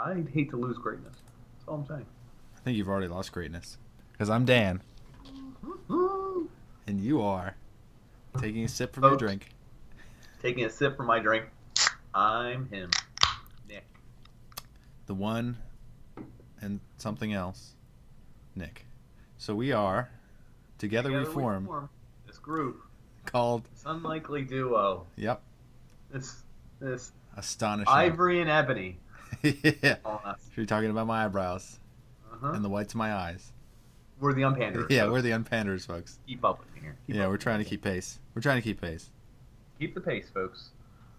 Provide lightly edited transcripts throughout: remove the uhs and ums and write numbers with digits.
I'd hate to lose greatness. That's all I'm saying. I think you've already lost greatness. Because I'm Dan. And you are taking a sip from your Folks, drink. taking a sip from my drink. I'm him. Nick. The one and something else. Nick. So we are, together we form this group called this unlikely duo. Yep. This Astonishing. Ivory and Ebony. Yeah. On You're talking about my eyebrows Uh-huh. and the whites of my eyes. We're the unpanders. Yeah, folks. we're the unpanders, folks. Keep up with me here. Yeah, we're trying to keep pace. We're trying to keep pace. Keep the pace, folks.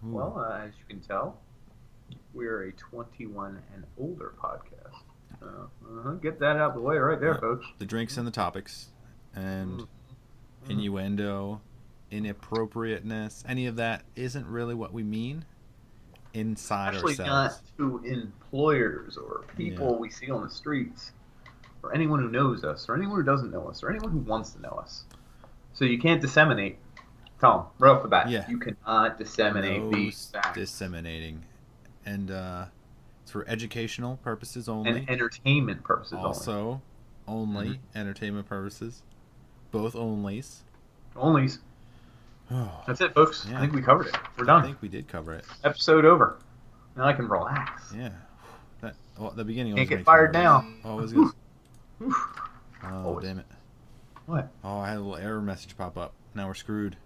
Ooh. Well, as you can tell, we're a 21 and older podcast. Get that out of the way right there, folks. The drinks and the topics, and innuendo, inappropriateness, any of that isn't really what we mean inside Especially ourselves. not to employers or people we see on the streets, or anyone who knows us, or anyone who doesn't know us, or anyone who wants to know us. So you can't disseminate. Tell them right off the bat. Yeah. You cannot disseminate these facts. Disseminating. And it's for educational purposes only. And entertainment purposes also, only entertainment purposes. Both onlys. Onlys. That's it, folks. Yeah. I think we covered it. We're done. I think we did cover it. Episode over. Now I can relax. Yeah. The beginning Can't always get makes fired me now. Oh, it was good. Oh, Always. damn it. What? Oh, I had a little error message pop up. Now we're screwed.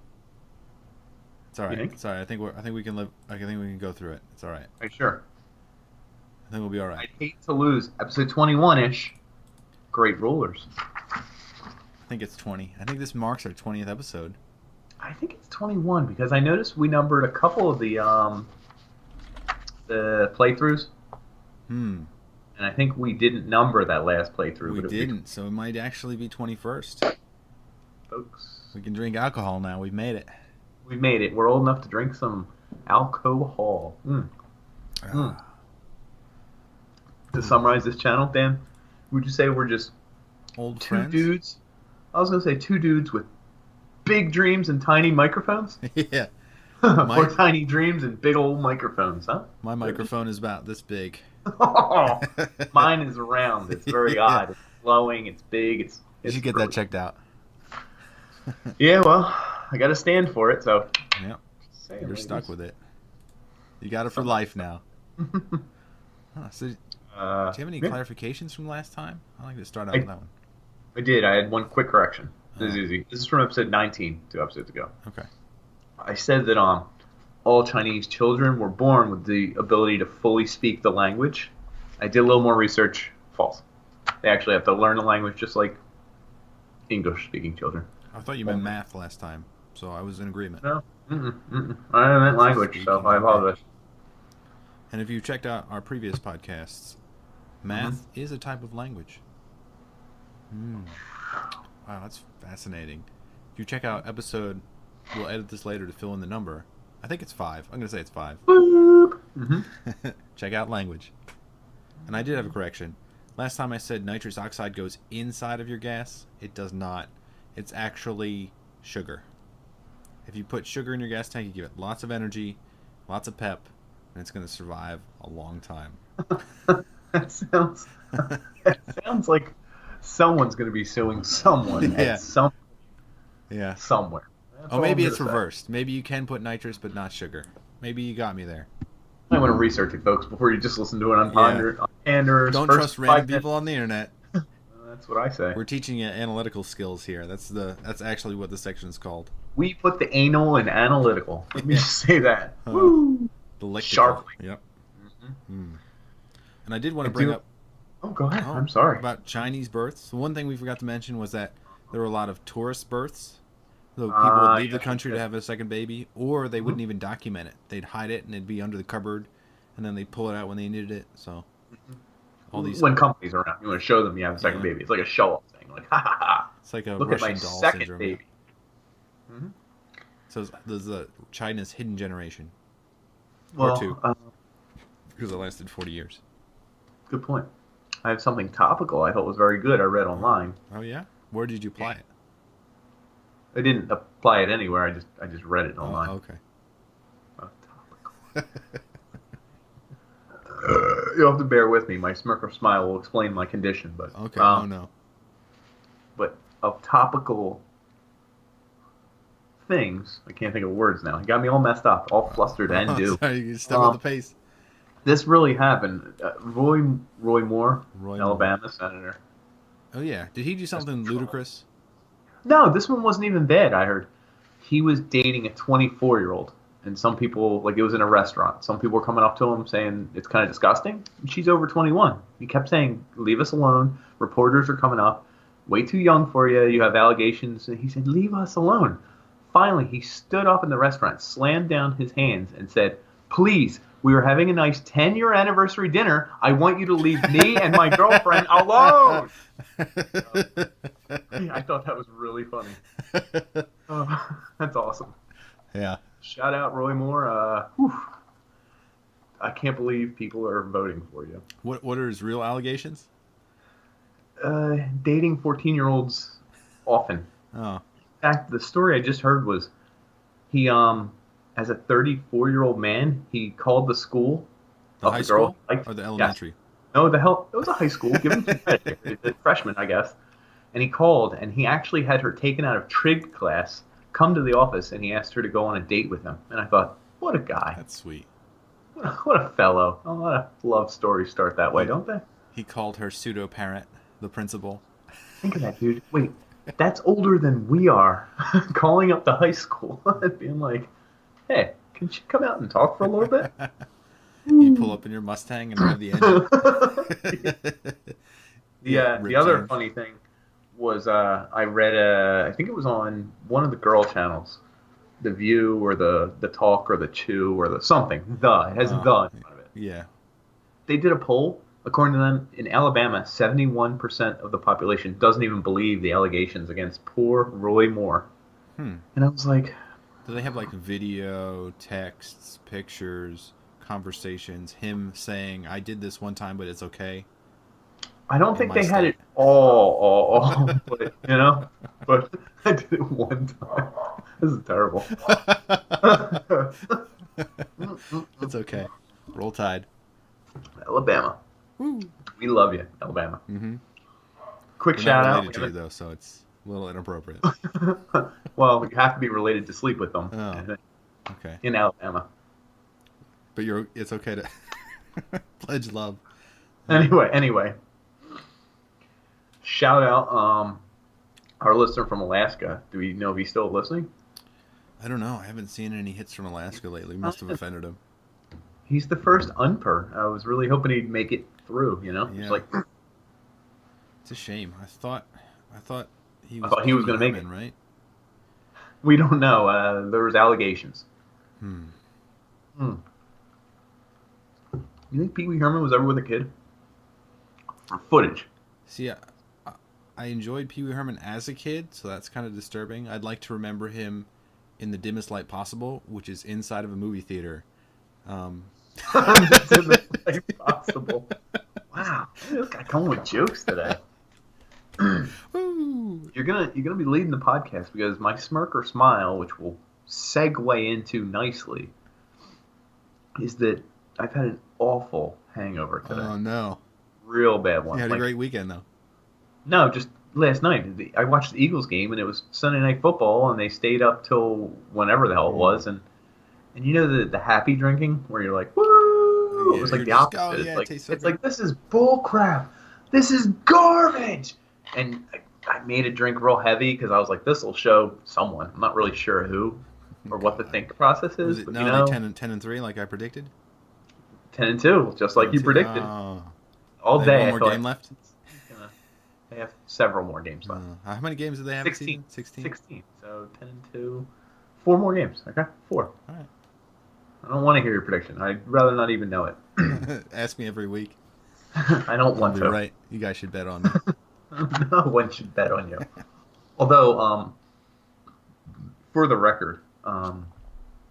It's all right. think? It's all right. I think we can live. I think we can go through it. It's all right. Are you sure? I think we'll be all right. I'd hate to lose episode 21-ish. Great rulers. I think it's 20. I think this marks our 20th episode. I think it's 21 because I noticed we numbered a couple of the playthroughs. And I think we didn't number that last playthrough. We didn't, so it might actually be 21st. Folks. We can drink alcohol now. We've made it. We made it. We're old enough to drink some alcohol. To summarize this channel, Dan, would you say we're just old two friends? dudes? I was going to say two dudes with big dreams and tiny microphones. Yeah. Or tiny dreams and big old microphones, huh? My microphone is about this big. Mine is round. It's very odd. It's flowing. It's big. You should get that checked out. Yeah, well, I got to stand for it, so. Yeah. You're stuck with it. You got it for life now. So, do you have any clarifications from last time? I'd like to start out with that one. I did. I had one quick correction. This is easy. This is from episode 19, 2 episodes ago. Okay. I said that all Chinese children were born with the ability to fully speak the language. I did a little more research. False. They actually have to learn the language just like English-speaking children. I thought you meant math last time, so I was in agreement. No. I meant language, so I apologize. And if you checked out our previous podcasts, math is a type of language. Wow, that's fascinating. If you check out episode, we'll edit this later to fill in the number. I think it's 5. I'm going to say it's 5. Check out language. And I did have a correction. Last time I said nitrous oxide goes inside of your gas. It does not. It's actually sugar. If you put sugar in your gas tank, you give it lots of energy, lots of pep, and it's going to survive a long time. That sounds like someone's going to be suing someone at somewhere. Oh, maybe it's reversed. Maybe you can put nitrous but not sugar. Maybe you got me there. I want to research it, folks, before you just listen to it on Panders. Don't trust random people on the internet. That's what I say. We're teaching you analytical skills here. That's actually what the section is called. We put the anal in analytical. Let me just say that. Woo! The lectical. Sharply. Yep. And I did want to bring up... Oh, go ahead. I'm sorry. About Chinese births. The one thing we forgot to mention was that there were a lot of tourist births. So people would leave the country to have a second baby, or they wouldn't even document it. They'd hide it, and it'd be under the cupboard, and then they'd pull it out when they needed it. So... When companies are around, you want to show them you have a second baby. It's like a show-off thing. Like, ha ha ha. It's like a Look Russian at my doll second syndrome. baby. So there's China's hidden generation. Well, or 2. Because it lasted 40 years. Good point. I have something topical I thought was very good I read online. Oh, yeah? Where did you apply it? I didn't apply it anywhere. I just read it online. Oh, okay. Topical. You'll have to bear with me. My smirk or smile will explain my condition, but Okay. Oh no. But of topical things, I can't think of words now. He got me all messed up, all flustered and do. Sorry, you step on the pace. This really happened. Roy Moore, Roy Alabama Moore. senator. Oh yeah. Did he do something ludicrous? No, this one wasn't even bad. I heard he was dating a 24-year-old, and some people like it was in a restaurant. Some people were coming up to him saying it's kind of disgusting. She's over 21. He kept saying, "Leave us alone. Reporters are coming up. Way too young for you. You have allegations." And he said, "Leave us alone." Finally, he stood up in the restaurant, slammed down his hands, and said, "Please, we are having a nice 10-year anniversary dinner. I want you to leave me and my girlfriend alone." I thought that was really funny. That's awesome. Yeah. Shout out Roy Moore. I can't believe people are voting for you. What are his real allegations? Dating 14-year-olds often. Oh. In fact, the story I just heard was he, as a 34-year-old man, he called the school. The high school or the elementary? Yes. No, it was a high school. Give him some credit. He's a freshman, I guess. And he called, and he actually had her taken out of trig class, come to the office, and he asked her to go on a date with him. And I thought, what a guy. That's sweet. What a fellow. A lot of love stories start that way, don't they? He called her pseudo-parent, the principal. Think of that, dude. Wait, that's older than we are. Calling up the high school and being like, hey, can she come out and talk for a little bit? You pull up in your Mustang and rev the engine. The other funny thing was I read, I think it was on one of the girl channels, The View or the Talk or the Chew or the something. It has the in front of it. Yeah. They did a poll. According to them, in Alabama, 71% of the population doesn't even believe the allegations against poor Roy Moore. And I was like... Do they have like video, texts, pictures, conversations, him saying, I did this one time, but it's okay? I don't think they had it all, but, you know? But I did it one time. This is terrible. It's okay. Roll Tide. Alabama. Woo. We love you, Alabama. Mm-hmm. Quick We're shout not out. related to you, though, so it's a little inappropriate. Well, you have to be related to sleep with them. Oh, okay. In Alabama. But it's okay to pledge love. Anyway. Shout out our listener from Alaska. Do we know if he's still listening? I don't know. I haven't seen any hits from Alaska lately. Must have offended him. He's the first unper. I was really hoping he'd make it through, you know? Yeah. It's like... It's a shame. I thought he was going to make it, right? We don't know. There was allegations. You think Pee Wee Herman was ever with a kid? For footage. See, I enjoyed Pee Wee Herman as a kid, so that's kind of disturbing. I'd like to remember him in the dimmest light possible, which is inside of a movie theater. The dimmest light possible. Wow, this guy coming with jokes today. You're gonna be leading the podcast because my smirk or smile, which will segue into nicely, is that I've had an awful hangover today. Oh no, real bad one. You had a great weekend though. No, just last night. I watched the Eagles game and it was Sunday Night Football and they stayed up till whenever the hell it was and you know the happy drinking where you're like woo. Yeah, it was like the opposite. Oh, yeah, it's like this is bull crap. This is garbage. And I made a drink real heavy because I was like, this will show someone. I'm not really sure who or what the think process is. Was it but, no, you know, like 10-3 like I predicted? 10-2, just like you predicted. Oh. All They day. have one more game left? They have several more games left. How many games do they have? 16. 16. 16. So 10-2. 4 more games. Okay? 4. All right. I don't want to hear your prediction. I'd rather not even know it. Ask me every week. I don't want to. Right. You guys should bet on me. No one should bet on you. Although, for the record,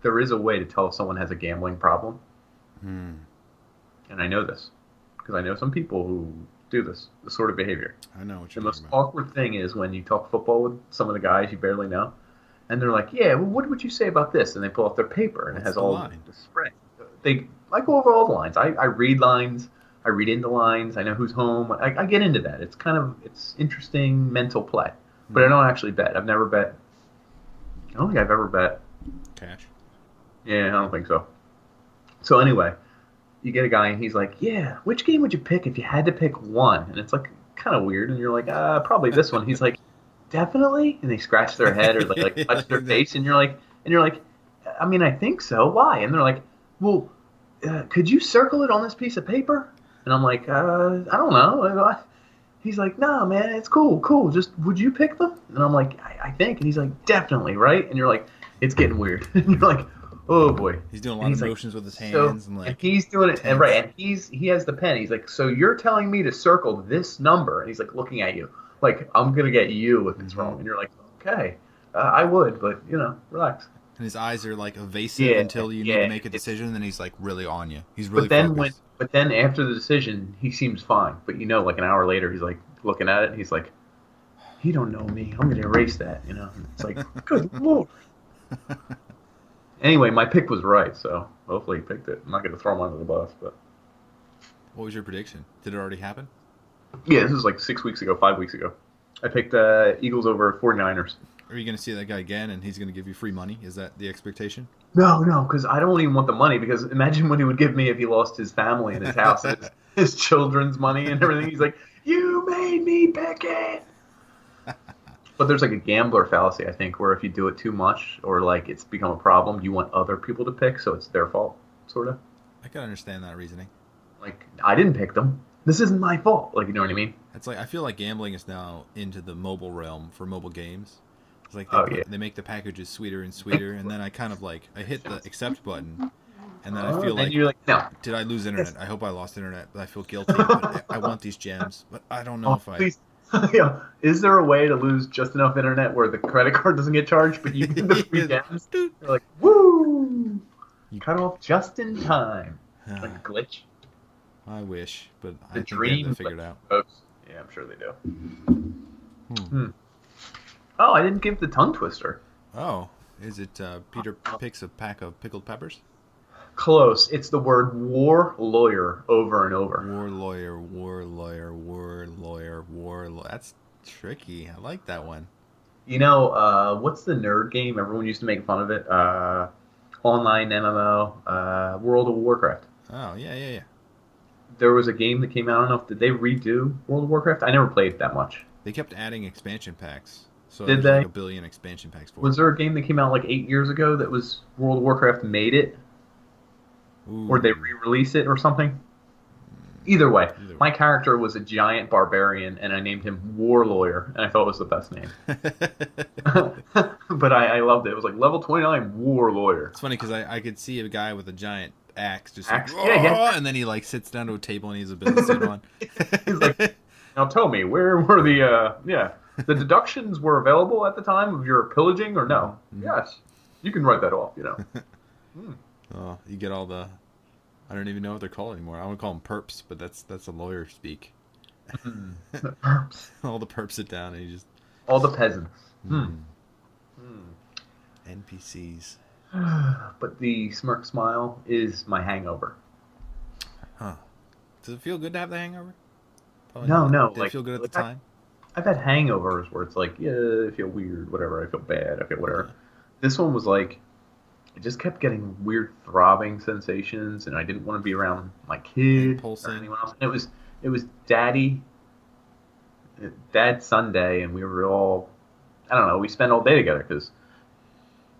there is a way to tell if someone has a gambling problem. And I know this because I know some people who do this sort of behavior. I know what you're The most talking about. awkward thing is when you talk football with some of the guys you barely know, and they're like, "Yeah, well, what would you say about this?" And they pull out their paper and it has all the spread. I go over all the lines. I read lines. I read into lines. I know who's home. I get into that. It's interesting mental play. But I don't actually bet. I've never bet. I don't think I've ever bet. Cash. Yeah, I don't think so. So anyway, you get a guy and he's like, "Yeah, which game would you pick if you had to pick one?" And it's like kind of weird. And you're like, probably this one." He's like, "Definitely." And they scratch their head or they like touch their face, and you're like, "I mean, I think so. Why?" And they're like, "Well, could you circle it on this piece of paper?" And I'm like, "I don't know." He's like, "Nah, man, it's cool, cool. Just would you pick them?" And I'm like, I think. And he's like, "Definitely, right?" And you're like, "It's getting weird." And you're like, "Oh boy." He's doing a lot And of he's motions with his so, hands and he's doing it, and tense. right, and he has the pen. He's like, "So you're telling me to circle this number?" And he's like looking at you, like, "I'm gonna get you if it's wrong." And you're like, "Okay, I would, but relax." And his eyes are like evasive Yeah, until you need to yeah. make a decision, and then he's like really on you. He's really But then focused. but then after the decision, he seems fine. But like an hour later, he's like looking at it, and he's like, "He don't know me. I'm gonna erase that." It's like, good lord. Anyway, my pick was right, so hopefully he picked it. I'm not gonna throw him under the bus, but What was your prediction? Did it already happen? yeah, this was like 6 weeks ago, 5 weeks ago. I picked Eagles over 49ers. Are you going to see that guy again, and he's going to give you free money? Is that the expectation? No, because I don't even want the money. Because imagine what he would give me if he lost his family and his house and his children's money and everything. He's like, "You made me pick it." But there's like a gambler fallacy, I think, where if you do it too much or like it's become a problem, you want other people to pick, so it's their fault, sort of. I can understand that reasoning. Like, I didn't pick them. This isn't my fault. Like, you know what I mean? It's like I feel like gambling is now into the mobile realm for mobile games. It's like Oh yeah. they make the packages sweeter and sweeter, and then I kind of like I hit the accept button, and then I feel And like, you're like, no. did I lose internet? I hope I lost internet, but I feel guilty. But I want these gems, but I don't know Oh, if I. please. Is there a way to lose just enough internet where the credit card doesn't get charged, but you get the free gems? You're like, woo! Cut off just in time. Like a glitch. I wish, but I The think they have dream that figured out. folks. Yeah, I'm sure they do. Oh, I didn't give the tongue twister. Oh, is it Peter picks a pack of pickled peppers? Close. It's the word war lawyer over and over. War lawyer, war lawyer, war lawyer, war lawyer. That's tricky. I like that one. What's the nerd game? Everyone used to make fun of it. Online MMO, World of Warcraft. Oh, yeah. There was a game that came out. I don't know if did they redo World of Warcraft. I never played it that much. They kept adding expansion packs. So Did there's they? like a billion expansion packs for Was it. there a game that came out like 8 years ago that was World of Warcraft made it, or they Ooh. re-release it or something? Either way, Either my way. character was a giant barbarian, and I named him War Lawyer, and I thought it was the best name. But I loved it. It was like level 29 War Lawyer. It's funny because I could see a guy with a giant axe just Axe? like, Yeah. and then he like sits down to a table and he has a business suit on. He's like, "Now tell me, where were the deductions were available at the time of your pillaging or no?" Yes, you can write that off. Oh, you get all the, I don't even know what they're called anymore. I want to call them perps, but that's a lawyer speak. Perps. All the perps sit down and you just All the peasants. NPCs. But the smirk smile is my hangover. Huh. Does it feel good to have the hangover? Probably No, not. no, Did like- it feel good at the like I- time? I've had hangovers where it's like, yeah, I feel weird, whatever. I feel bad, I feel whatever. This one was like, I just kept getting weird throbbing sensations, and I didn't want to be around my kid or pulsing. anyone else. And it was Dad Sunday, and we were all, I don't know, we spent all day together because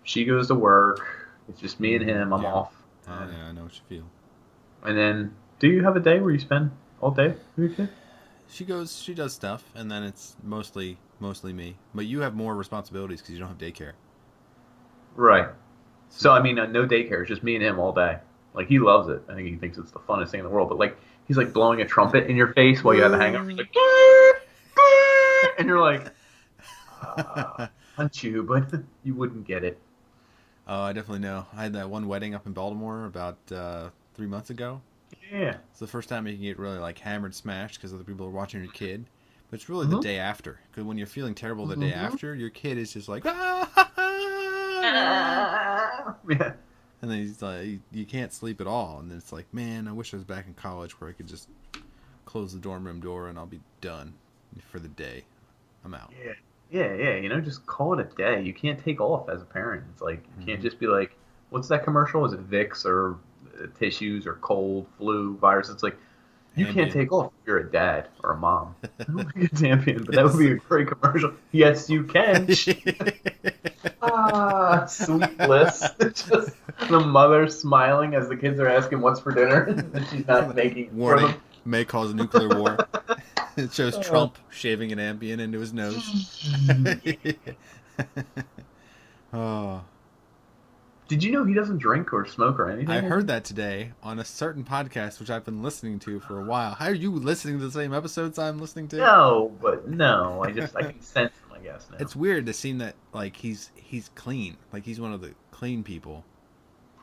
she goes to work. It's just me and him. I'm Yeah. off. Oh, yeah, I know what you feel. And then, do you have a day where you spend all day with your kid? She does stuff, and then it's mostly me. But you have more responsibilities because you don't have daycare. Right. So, I mean, no daycare. It's just me and him all day. Like, he loves it. I think he thinks it's the funnest thing in the world. But, like, he's, like, blowing a trumpet in your face while you have a hangover. He's like, and you're like, punch you, but you wouldn't get it. Oh, I definitely know. I had that one wedding up in Baltimore about 3 months ago. Yeah. It's the first time you can get really, like, hammered, smashed because other people are watching your kid. But it's really the day after. Because when you're feeling terrible the day after, your kid is just like, Yeah. And then he's like, you can't sleep at all. And then it's like, man, I wish I was back in college where I could just close the dorm room door and I'll be done for the day. I'm out. Yeah. Yeah. Just call it a day. You can't take off as a parent. It's like you can't just be like, what's that commercial? Is it Vicks or tissues or cold, flu, virus? It's like you can't Ambien. take off if you're a dad or a mom. I don't think it's Ambien, but that would be a great commercial. Yes, you can. Sweet bliss. Just the mother smiling as the kids are asking what's for dinner, and she's not making it for Warning, them. may cause a nuclear war. It shows Trump shaving an Ambien into his nose. Oh. Did you know he doesn't drink or smoke or anything? I heard that today on a certain podcast, which I've been listening to for a while. How are you listening to the same episodes I'm listening to? No, but no. I can sense him, I guess, now. It's weird to see that, like, he's clean. Like, he's one of the clean people.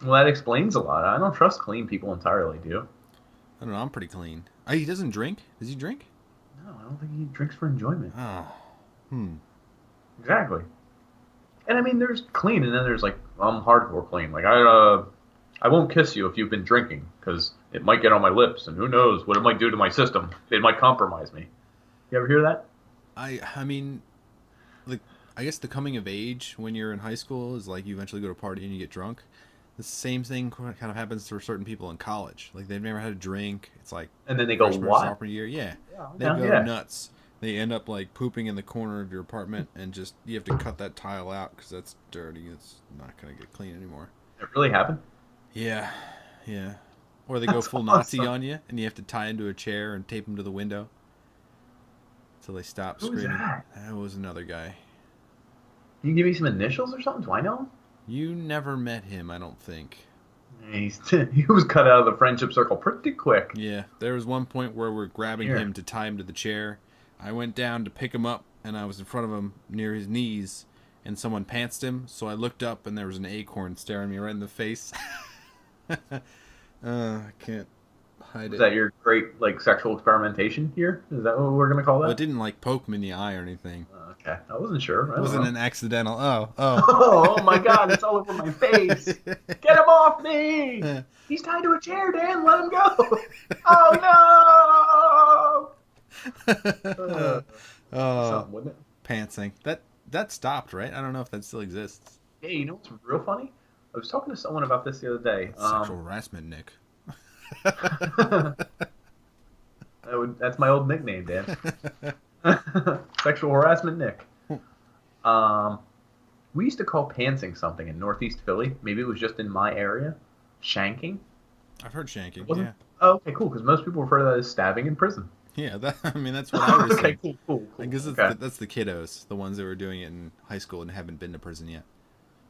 Well, that explains a lot. I don't trust clean people entirely, do you? I don't know, I'm pretty clean. Oh, he doesn't drink? Does he drink? No, I don't think he drinks for enjoyment. Oh. Exactly. And I mean, there's clean, and then there's like, I'm hardcore clean. Like, I won't kiss you if you've been drinking, because it might get on my lips, and who knows what it might do to my system. It might compromise me. You ever hear that? I mean, I guess the coming of age when you're in high school is like you eventually go to a party and you get drunk. The same thing kind of happens to certain people in college. Like they've never had a drink. It's like And then they go, freshman or what? sophomore year. Yeah, they Yeah, go yeah. nuts. They end up like pooping in the corner of your apartment, and just you have to cut that tile out because that's dirty. It's not gonna get clean anymore. It really happened? Yeah, yeah. Or they go That's full Nazi awesome. on you, and you have to tie into a chair and tape them to the window until they stop Who was screaming. that? That was another guy. Can you give me some initials or something? Do I know him? You never met him, I don't think. He was cut out of the friendship circle pretty quick. Yeah, there was one point where we're grabbing Here. him to tie him to the chair. I went down to pick him up, and I was in front of him near his knees, and someone pantsed him, so I looked up, and there was an acorn staring me right in the face. I can't hide Is it. that your great like sexual experimentation here? Is that what we're gonna call Well, it that? didn't, like, poke him in the eye or anything. Okay, I wasn't sure. I It don't wasn't know. an accidental, oh. Oh my God! It's all over my face. Get him off me! He's tied to a chair, Dan. Let him go. Oh no! Something, wouldn't it? Pantsing. That stopped, right? I don't know if that still exists. Hey, you know what's real funny? I was talking to someone about this the other day. Sexual harassment, Nick. That's my old nickname, Dan. Sexual harassment, Nick. We used to call pantsing something in Northeast Philly. Maybe it was just in my area. Shanking. I've heard shanking, Wasn't? yeah. Oh, okay, cool. Because most people refer to that as stabbing in prison. Yeah, I mean, that's what I was Okay, saying. cool. I guess Okay. that's the kiddos, the ones that were doing it in high school and haven't been to prison yet.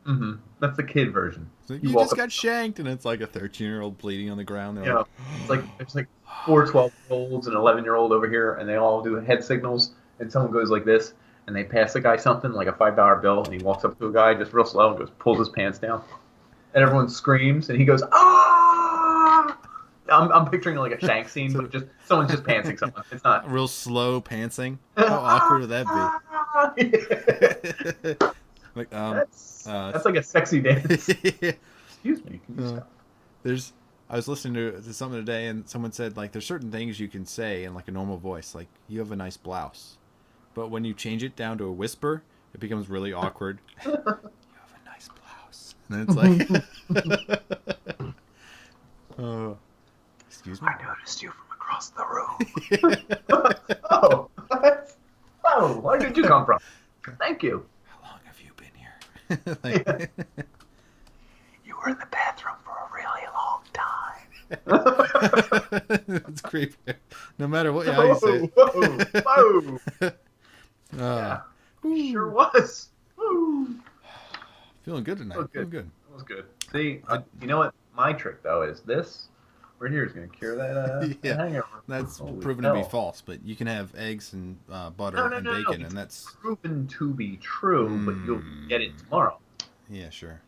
Mm-hmm. That's the kid version. It's like, You you walk just up- got shanked, and it's like a 13-year-old bleeding on the ground. They're Yeah, like, it's like 4 12-year-olds and 11-year-old over here, and they all do head signals, and someone goes like this, and they pass the guy something like a $5 bill, and he walks up to a guy just real slow and goes pulls his pants down, and everyone screams, and he goes ah! I'm picturing like a shank scene, but just someone's just pantsing someone. It's not real slow pantsing. How awkward would that be? Like, that's like a sexy dance. Excuse me. Can you stop? I was listening to something today, and someone said, like, there's certain things you can say in like a normal voice, like, you have a nice blouse, but when you change it down to a whisper, it becomes really awkward. You have a nice blouse, and then it's like, oh, excuse me. I noticed you from across the room. Oh, what? Oh, where did you come from? Thank you. How long have you been here? Like, You were in the bathroom for a really long time. it's creepy. No matter what, how you say it. Whoa. Uh, Yeah, sure was. Woo. Feeling good tonight. Oh, good. Feeling good. That was good. See, you know what? My trick though is this. Right here is going to cure that Yeah, hangover. That's Holy proven to be hell. false, but you can have eggs and butter No, and bacon, It's and that's proven to be true, but you'll get it tomorrow. yeah, sure.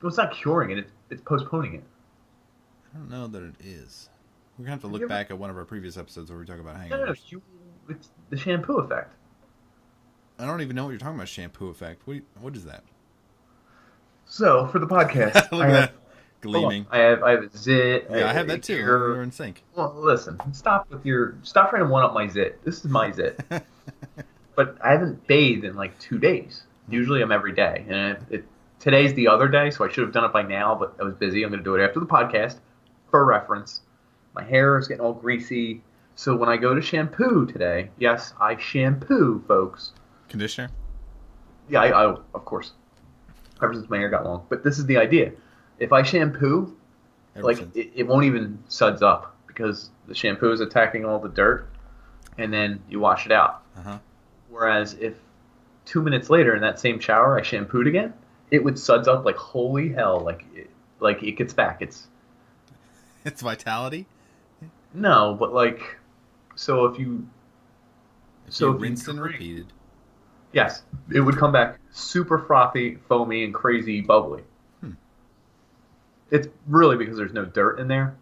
Well, it's not curing it; it's postponing it. I don't know that it is. We're gonna have to Have look you ever- back at one of our previous episodes where we talk about No, hangovers. it's the shampoo effect. I don't even know what you're talking about. Shampoo effect. What is that? So for the podcast, Look I at have that. Gleaming. I have a zit. Yeah, I have that too. Gear. We're in sync. Well, listen, stop trying to one up my zit. This is my zit. But I haven't bathed in like 2 days. Usually I'm every day, and today's the other day, so I should have done it by now, but I was busy. I'm going to do it after the podcast for reference. My hair is getting all greasy, so when I go to shampoo today, yes, I shampoo, folks. Conditioner? Yeah, I of course. Ever since my hair got long, but this is the idea. If I shampoo, it won't even suds up because the shampoo is attacking all the dirt, and then you wash it out. Uh-huh. Whereas if 2 minutes later in that same shower I shampooed again, it would suds up like holy hell, like it gets back. It's vitality? No, but like so if you Rinsed and repeated. Yes, it would come back super frothy, foamy, and crazy bubbly. It's really because there's no dirt in there,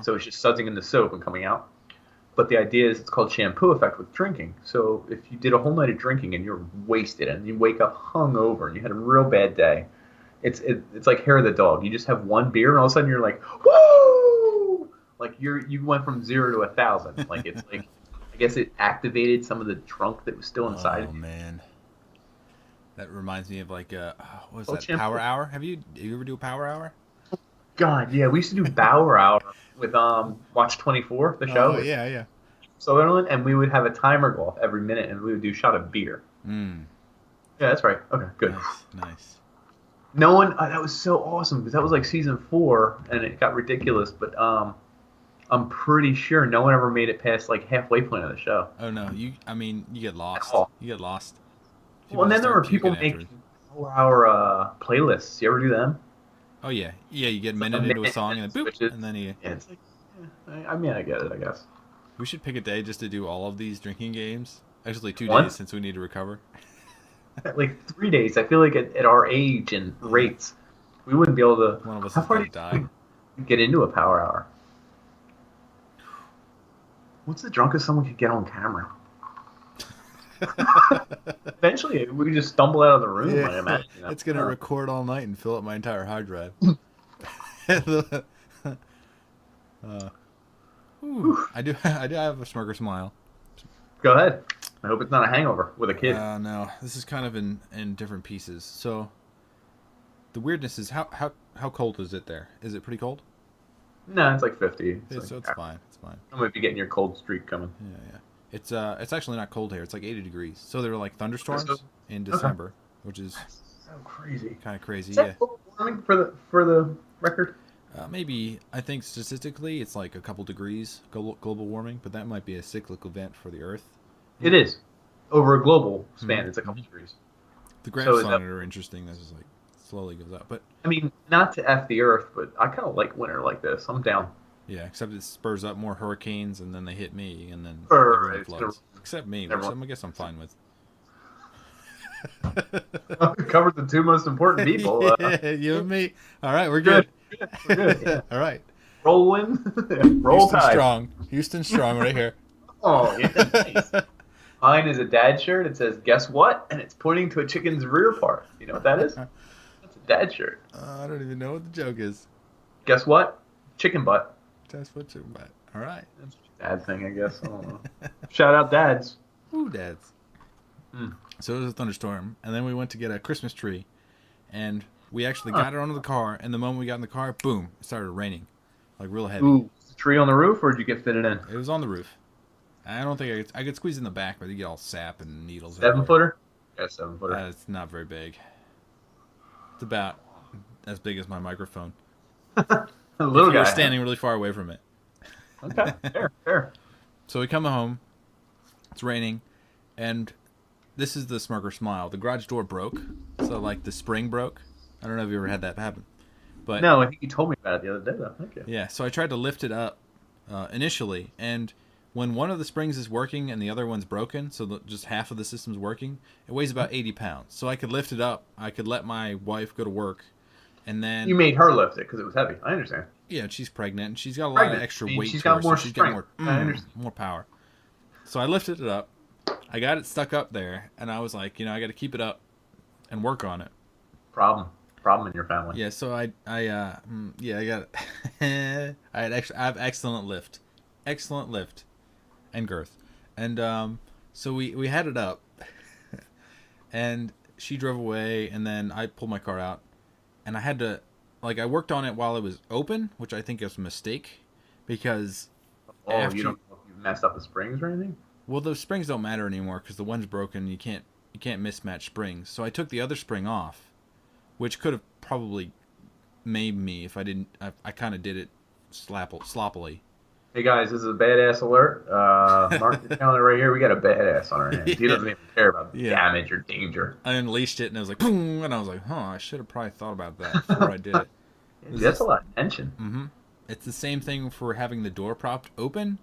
so it's just sudsing in the soap and coming out. But the idea is it's called shampoo effect with drinking. So if you did a whole night of drinking and you're wasted and you wake up hungover and you had a real bad day, it's like hair of the dog. You just have one beer and all of a sudden you're like, woo! Like you went from 0 to 1,000. Like it's like I guess it activated some of the drunk that was still inside. Oh man, that reminds me of like what was that? Shampoo. Power Hour? Do you ever do a Power Hour? God, yeah, we used to do Bauer Hour with Watch 24, the show. Oh yeah. Sutherland, and we would have a timer go off every minute, and we would do a shot of beer. Yeah, that's right. Okay, good. Nice. No one. That was so awesome because that was like season 4, and it got ridiculous. But I'm pretty sure no one ever made it past like halfway point of the show. Oh no, you get lost. You get lost. Well, and then there were people making 4-hour playlists. You ever do them? Oh yeah. You get a minute into a song and then boop, and then you. Yeah, it's like, I mean, I get it, I guess. We should pick a day just to do all of these drinking games. Actually, 2 What? days since we need to recover. Like 3 days. I feel like at our age and rates, we wouldn't be able to. One of us How is far gonna do die. you get into a power hour? What's the drunkest someone could get on camera? Eventually, we could just stumble out of the room. Yeah. I imagine. It's gonna record all night and fill up my entire hard drive. I do have a smirker smile. Go ahead. I hope it's not a hangover with a kid. No, this is kind of in different pieces. So the weirdness is how cold is it there? Is it pretty cold? No, it's like 50. So it's fine. It's fine. I might be getting your cold streak coming. Yeah. It's actually not cold here. It's like 80 degrees. So there were like thunderstorms in December, which is so crazy. Kind of crazy. Is that global warming for the record? Maybe I think statistically it's like a couple degrees global warming, but that might be a cyclical event for the Earth. It is. Over a global span, it's a couple degrees. The graphs on it are interesting. This is like slowly goes up, but I mean, not to F the Earth, but I kind of like winter like this. I'm down. Yeah, except it spurs up more hurricanes, and then they hit me, and then everyone floods. Except me, which I guess I'm fine with. Covered the two most important people. Yeah, you and me. All right, we're good. We're good. Yeah. All right. Rolling. Roll Houston Tide. strong. Houston strong right here. Oh, yeah, nice. Mine is a dad shirt. It says, "Guess what?" and it's pointing to a chicken's rear part. You know what that is? That's a dad shirt. I don't even know what the joke is. Guess what? Chicken butt. That's what chicken butt. All right. That's a dad thing, I guess. I don't know. Shout out dads. Ooh, dads. So it was a thunderstorm, and then we went to get a Christmas tree, and we actually got it onto the car, and the moment we got in the car, boom, it started raining, like real heavy. Ooh, was the tree on the roof, or did you get fitted in? It was on the roof. I don't think I could squeeze in the back, but you get all sap and needles. 7-footer? Yeah, 7-footer. It's not very big. It's about as big as my microphone. A little guy. You're standing really far away from it. Okay, fair. So we come home. It's raining, and this is the smirker smile. The garage door broke, so like the spring broke. I don't know if you ever had that happen, but no, I think you told me about it the other day though. Okay. Yeah, so I tried to lift it up initially, and when one of the springs is working and the other one's broken, so just half of the system's working, it weighs about 80 pounds. So I could lift it up. I could let my wife go to work, and then you made her lift it because it was heavy. I understand. Yeah, she's pregnant, and she's got a lot of extra weight. She's got more strength. More power. So I lifted it up. I got it stuck up there, and I was like, I got to keep it up and work on it. Problem. problem in your family. Yeah, so I got I have excellent lift, and girth, and so we had it up, and she drove away, and then I pulled my car out, and I had to, like, I worked on it while it was open, which I think is a mistake, because Oh, after you don't know if you messed up the springs or anything? well, the springs don't matter anymore because the one's broken. You can't mismatch springs. So I took the other spring off, which could have probably made me if I didn't. I kind of did it sloppily. Hey guys, this is a badass alert. Mark your calendar right here. We got a badass on our hands. He Yeah. doesn't even care about Yeah. damage or danger. I unleashed it and I was like, boom, and I was like, I should have probably thought about that before I did it. That's a lot of tension. Mm-hmm. It's the same thing for having the door propped open.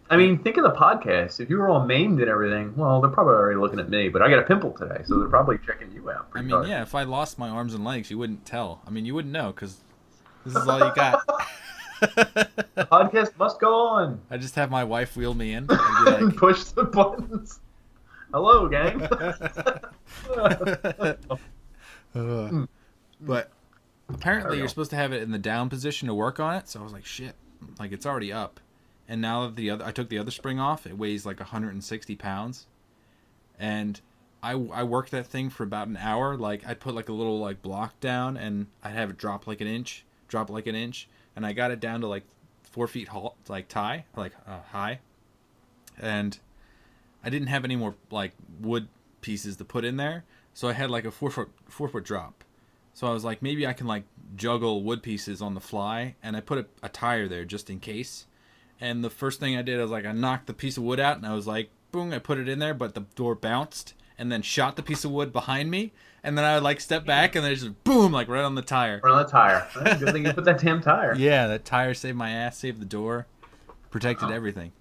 I mean, think of the podcast. If you were all maimed and everything, well, they're probably already looking at me. But I got a pimple today, so they're probably checking you out. I mean, hard. yeah, if I lost my arms and legs, you wouldn't tell. I mean, you wouldn't know because this is all you got. The podcast must go on. I just have my wife wheel me in and be like, Push the buttons. Hello, gang. But apparently you're supposed to have it in the down position to work on it. So I was like, shit, like it's already up. And now that I took the other spring off, it weighs like 160 pounds. And I worked that thing for about an hour. Like I'd put like a little like block down and I'd have it drop like an inch. And I got it down to like 4 feet high. And I didn't have any more like wood pieces to put in there. So I had like a 4 foot drop. So I was like, maybe I can like juggle wood pieces on the fly. And I put a tire there just in case. And the first thing I did, I was like, I knocked the piece of wood out, and I was like, boom, I put it in there, but the door bounced, and then shot the piece of wood behind me, and then I would like step back, and then just boom, like right on the tire. Right on the tire. Good thing you put that damn tire. Yeah, that tire saved my ass, saved the door, protected everything.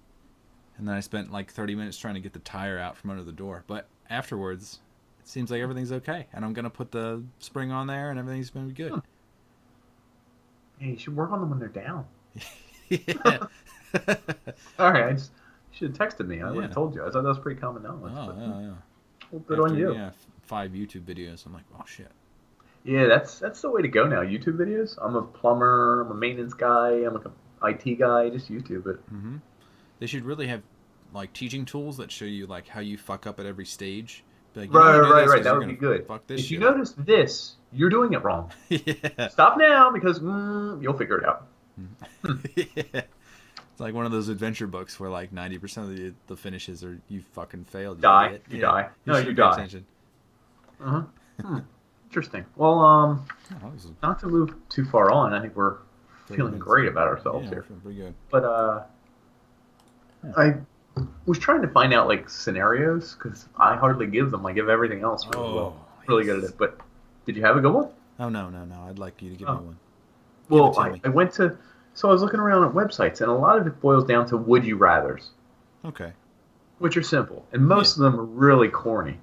And then I spent like 30 minutes trying to get the tire out from under the door. But afterwards, it seems like everything's okay, and I'm gonna put the spring on there, and everything's gonna be good. Hey, you should work on them when they're down. Yeah. Sorry, you should have texted me. I would have told you. I thought that was pretty common knowledge. Oh, yeah. Well, good on you. Yeah, 5 YouTube videos. I'm like, oh shit. Yeah, that's the way to go now. YouTube videos. I'm a plumber. I'm a maintenance guy. I'm like an IT guy. Just YouTube it. Mm-hmm. They should really have like teaching tools that show you like how you fuck up at every stage. Like, right. That would be good. Fuck this if you shit up. notice this, you're doing it wrong. Yeah. Stop now because you'll figure it out. Yeah. It's like one of those adventure books where like 90% of the finishes are you fucking failed. You die. No, you die. Interesting. Well, not to move too far on. I think we're feeling great about ourselves here. Feeling pretty good. But I was trying to find out like scenarios because I hardly give them. I give everything else really well. Really good at it. But did you have a good one? Oh no! I'd like you to give me one. Well, I went to. So I was looking around at websites, and a lot of it boils down to would you rathers. Okay. Which are simple, and most of them are really corny.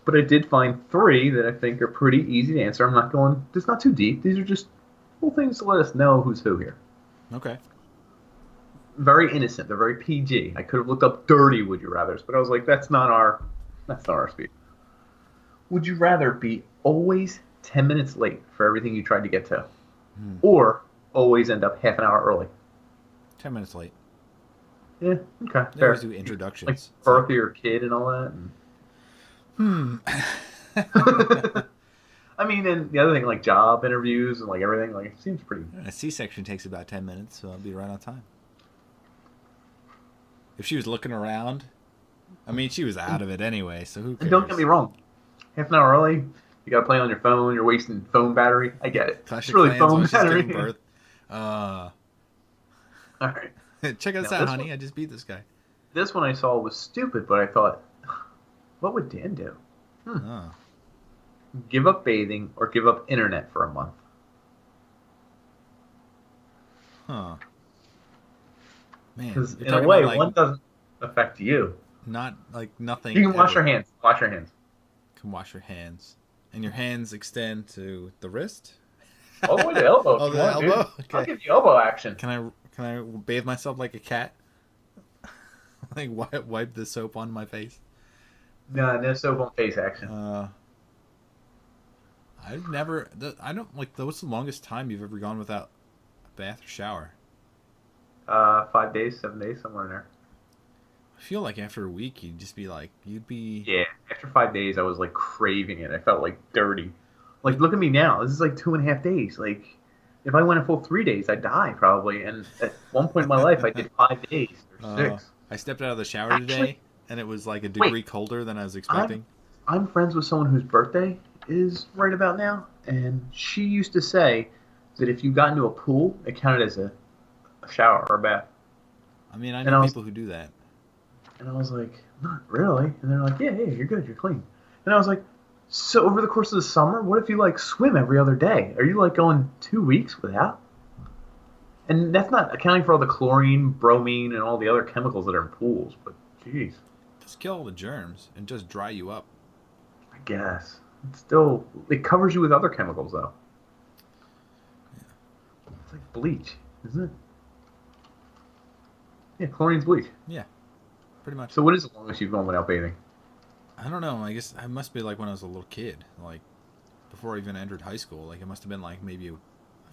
But I did find 3 that I think are pretty easy to answer. I'm not going. It's not too deep. These are just little things to let us know who's who here. Okay. Very innocent. They're very PG. I could have looked up dirty would you rathers, but I was like, that's not our speed. Would you rather be always 10 minutes late for everything you tried to get to, or always end up half an hour early? 10 minutes late. Yeah, okay. They always do introductions. Like birth of your kid and all that. I mean, and the other thing, like job interviews and like everything, like it seems pretty. A C-section takes about 10 minutes, so I'll be right on time. If she was looking around, I mean, she was out of it anyway, so who cares? And don't get me wrong. Half an hour early, you got to play on your phone, you're wasting phone battery. I get it. Clash it's really Clans phone while she's battery. giving birth. All right. Check this out, honey. I just beat this guy. This one I saw was stupid, but I thought, what would Dan do? Give up bathing or give up internet for a month. Huh. Man. Because in a way, one doesn't affect you. Not like nothing. You can wash your hands. Wash your hands. Can wash your hands. And your hands extend to the wrist? All the way to the elbow. Oh, the elbow? Okay. I'll give you elbow action. Can I bathe myself like a cat? Like wipe the soap on my face? No soap on face action. I've never. I don't like. What's the longest time you've ever gone without a bath or shower? 5 days, 7 days, somewhere in there. I feel like after a week, you'd be. Yeah, after 5 days, I was like craving it. I felt like dirty. Like, look at me now. This is like 2.5 days. Like, if I went a full 3 days, I'd die probably. And at one point in my life, I did 5 days or 6. I stepped out of the shower Actually, today, and it was like a wait, degree colder than I was I'm expecting. I'm friends with someone whose birthday is right about now, and she used to say that if you got into a pool, it counted as a shower or a bath. I mean, I And know I was people who do that. and I was like, not really. And they're like, yeah, you're good, you're clean. And I was like, so over the course of the summer, what if you like swim every other day? Are you like going 2 weeks without? And that's not accounting for all the chlorine, bromine, and all the other chemicals that are in pools. But jeez, Just kill all the germs and just dry you up. I guess it covers you with other chemicals though. It's like bleach, isn't it? Yeah, chlorine's bleach. Yeah, pretty much. So what is the longest you've gone without bathing? I don't know. I guess I must be like when I was a little kid, like before I even entered high school. Like it must have been like maybe a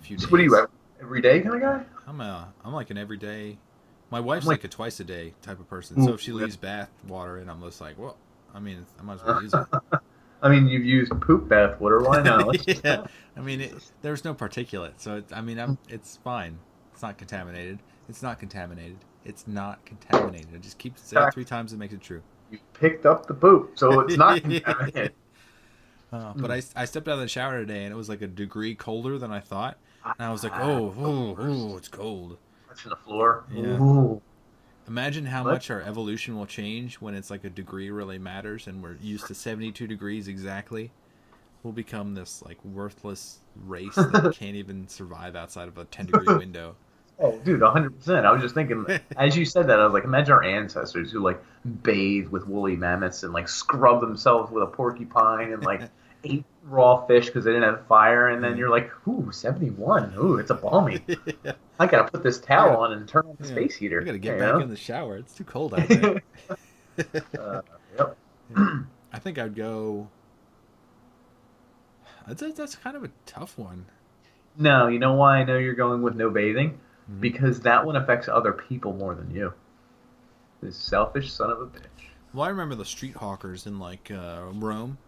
few So days. what are you, every day kind of guy? I'm like an everyday. My wife's I'm like, like a twice a day type of person. So ooh, if she yeah. leaves bath water in, I'm just like, well, I mean, I might as well use it. I mean, you've used poop bath water. Why not? Let's just Yeah, I mean, there's no particulate, so I mean, it's fine. It's not contaminated. It's not contaminated. It's not contaminated. I just keep saying it 3 times and makes it true. you picked up the poop, so it's not Yeah. contaminated. But I stepped out of the shower today and it was like a degree colder than I thought, and I was like, oh, it's cold. Touching the floor. Yeah. Ooh. Imagine how What? much our evolution will change when it's like a degree really matters and we're used to 72 degrees exactly. We'll become this like worthless race that can't even survive outside of a 10-degree window. Oh, dude, 100%. I was just thinking, as you said that, I was like, imagine our ancestors who like bathed with woolly mammoths and like scrubbed themselves with a porcupine and like ate raw fish because they didn't have fire. And then Yeah. you're like, ooh, 71. Ooh, it's a balmy. Yeah. I gotta put this towel on and turn on the Yeah. space heater. I gotta get You back know? in the shower. It's too cold out there. Yep. Yeah. I think I'd go. That's kind of a tough one. No, you know why I know you're going with no bathing? Mhm. Because that one affects other people more than you. This selfish son of a bitch. Well, I remember the street hawkers in like Rome.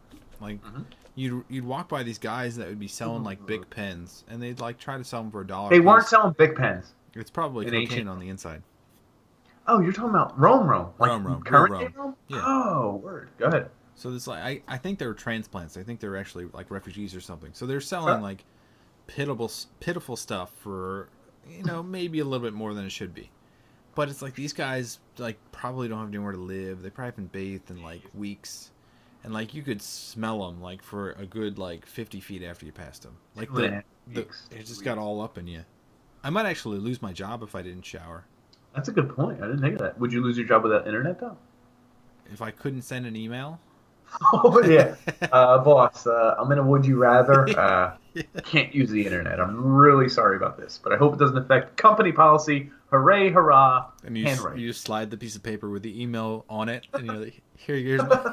Like Mhm. you'd walk by these guys that would be selling like big pens, and they'd like try to sell them for $1 They a weren't piece. selling big pens It's probably in cocaine ancient. on the inside. Oh, you're talking about Rome, like Rome, real current day Rome. Rome? Yeah. Oh, word. Go ahead. So this like I think they were transplants. I think they were actually like refugees or something. So they're selling like pitiful stuff for maybe a little bit more than it should be. But it's like these guys like probably don't have anywhere to live. They probably haven't bathed in like weeks, and like you could smell them like for a good like 50 feet after you passed them. Like it just got all up in you. I might actually lose my job if I didn't shower. That's a good point. I didn't think of that. Would you lose your job without internet though? If I couldn't send an email. Oh yeah, boss. I'm in a would you rather. Can't use the internet. I'm really sorry about this, but I hope it doesn't affect company policy. Hooray, hurrah! And you Handwriting. just slide the piece of paper with the email on it, and you're like, here's my,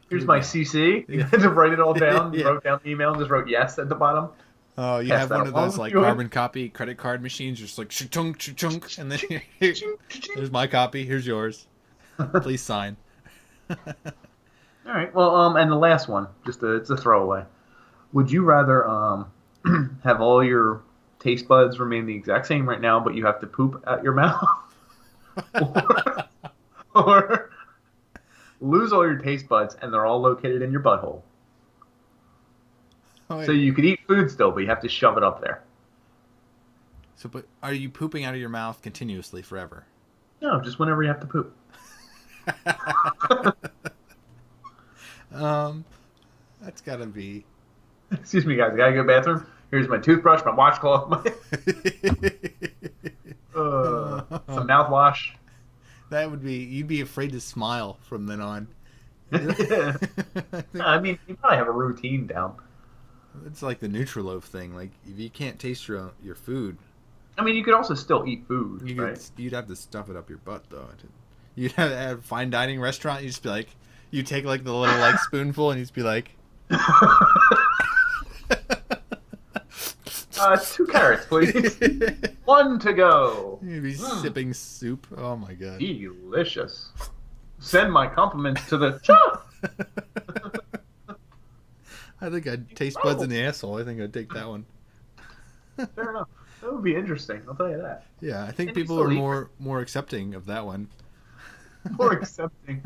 Here's my CC. You had to write it all down. You wrote down the email and just wrote yes at the bottom. Oh, you Pass have that one of along those if like you want. carbon copy credit card machines, just like chunk, chunk, and then here's my copy. Here's yours. Please sign. All right. Well, and the last one, it's a throwaway. Would you rather have all your taste buds remain the exact same right now, but you have to poop out your mouth, or lose all your taste buds and they're all located in your butthole? Oh, So you could eat food still, but you have to shove it up there. but are you pooping out of your mouth continuously forever? No, just whenever you have to poop. That's gotta be. Excuse me, guys. I gotta go to the bathroom. Here's my toothbrush, my washcloth, some mouthwash. That would be. You'd be afraid to smile from then on. I mean, you probably have a routine down. It's like the Natrual thing. Like if you can't taste your food, I mean, you could also still eat food, right? you'd have to stuff it up your butt though. You'd have to have a fine dining restaurant. You'd just be like, you take like the little like spoonful and you'd just be like, 2 carrots, please. 1 to go. You'd be sipping soup. Oh my god. Delicious. Send my compliments to the. I think I'd taste buds in the asshole. I think I'd take that one. Fair enough. That would be interesting. I'll tell you that. Yeah, I think And people are more accepting of that one. More accepting.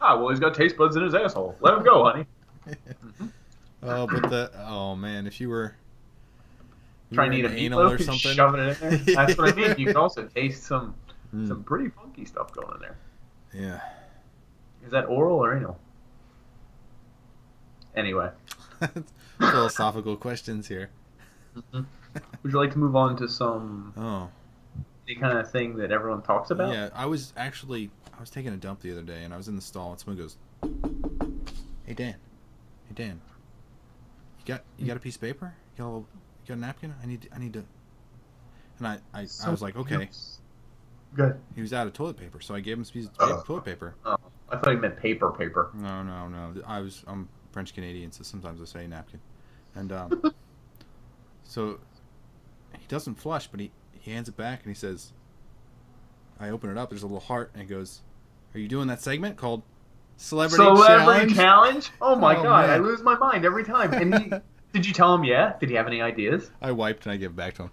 Well, he's got taste buds in his asshole. Let him go, honey. Oh man, if you were trying to eat a anal meatloaf or and something, shoving it in there. That's what I mean. You can also taste some pretty funky stuff going in there. Yeah. Is that oral or anal? Anyway. Philosophical questions here. Would you like to move on to some any kind of thing that everyone talks about? Yeah, I was taking a dump the other day, and I was in the stall, and someone goes, "Hey Dan, you got a piece of paper? You got a napkin? I need to." And I was like, okay. Good. He was out of toilet paper, so I gave him a piece of toilet paper. Oh, I thought you meant paper. No. I'm French Canadian, so sometimes I say napkin. And so he doesn't flush, but he hands it back and he says, I open it up, there's a little heart, and it goes, "Are you doing that segment called Celebrity Challenge?" Oh my god, man. I lose my mind every time. And did you tell him yeah? Did he have any ideas? I wiped and I gave it back to him.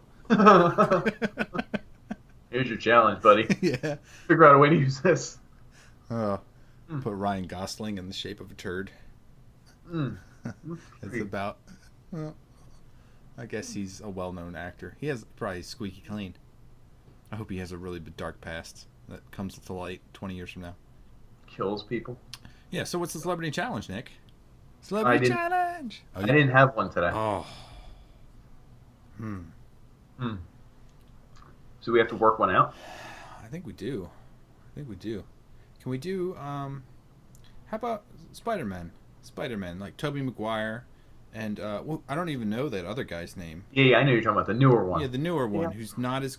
Here's your challenge, buddy. Yeah. Figure out a way to use this. Put Ryan Gosling in the shape of a turd. It's about. Well, I guess he's a well-known actor. He has probably squeaky clean. I hope he has a really dark past that comes to light 20 years from now. Kills people. Yeah. So what's the celebrity challenge, Nick? Celebrity challenge. I didn't have one today. Oh. So we have to work one out? I think we do. Can we do, how about Spider-Man? Like Tobey Maguire, and, I don't even know that other guy's name. Yeah, I know you're talking about the newer one. Yeah, the newer one, who's not as,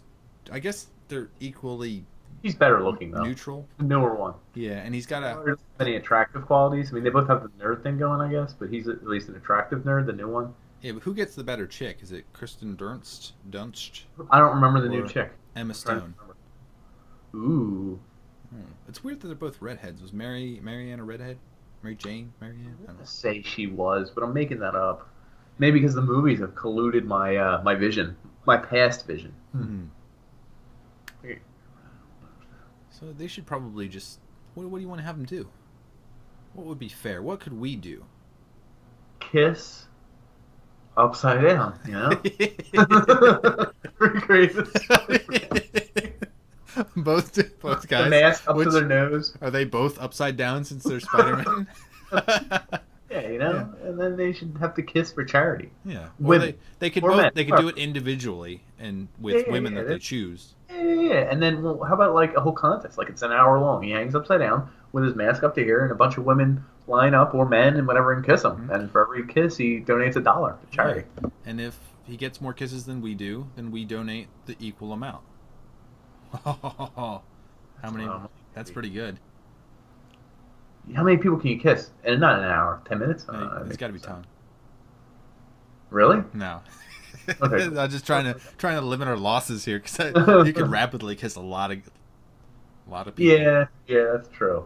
I guess they're equally... He's better looking, though. Neutral. The newer one. Yeah, and he's got any attractive qualities. I mean, they both have the nerd thing going, I guess, but he's at least an attractive nerd, the new one. Yeah, but who gets the better chick? Is it Kristen Dunst? I don't remember the new chick. Emma Stone. Ooh. It's weird that they're both redheads. Was Marianne a redhead? Mary Jane? Marianne? I don't know. Say she was, but I'm making that up. Maybe because the movies have colluded my my vision, my past vision. So they should probably just... What do you want to have them do? What would be fair? What could we do? Kiss upside down, you know? Pretty crazy. both guys. The mask up to their nose. Are they both upside down since they're Spider-Man? Yeah, you know? Yeah. And then they should have to kiss for charity. Yeah. Women. They could both, they could do it individually and with women that they choose. Yeah. And then, well, how about like a whole contest? Like it's an hour long. He hangs upside down with his mask up to here, and a bunch of women line up, or men, and whatever, and kiss him. Mm-hmm. And for every kiss, he donates $1 to charity. Right. And if he gets more kisses than we do, then we donate the equal amount. How many? That's pretty good. How many people can you kiss? And not an hour, 10 minutes? It's got to be time. Really? No. Okay. I'm just trying to limit our losses here, because you can rapidly kiss a lot of people. Yeah, that's true.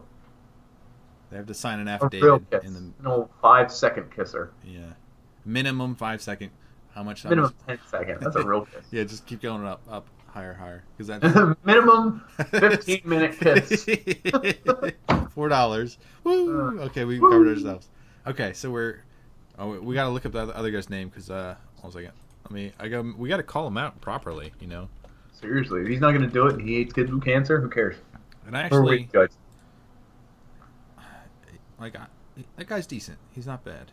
They have to sign an affidavit an old 5-second kisser. Yeah, minimum 5 second. How much? Minimum 10 seconds. That's a real kiss. Yeah, just keep going up, higher, because that's minimum 15-minute kiss. $4. Woo! Okay, we covered ourselves. Okay, so we got to look up the other guy's name, because hold on a second. We got to call him out properly, you know. Seriously, if he's not going to do it, and he hates kids with cancer. Who cares? And actually, like that guy's decent. He's not bad.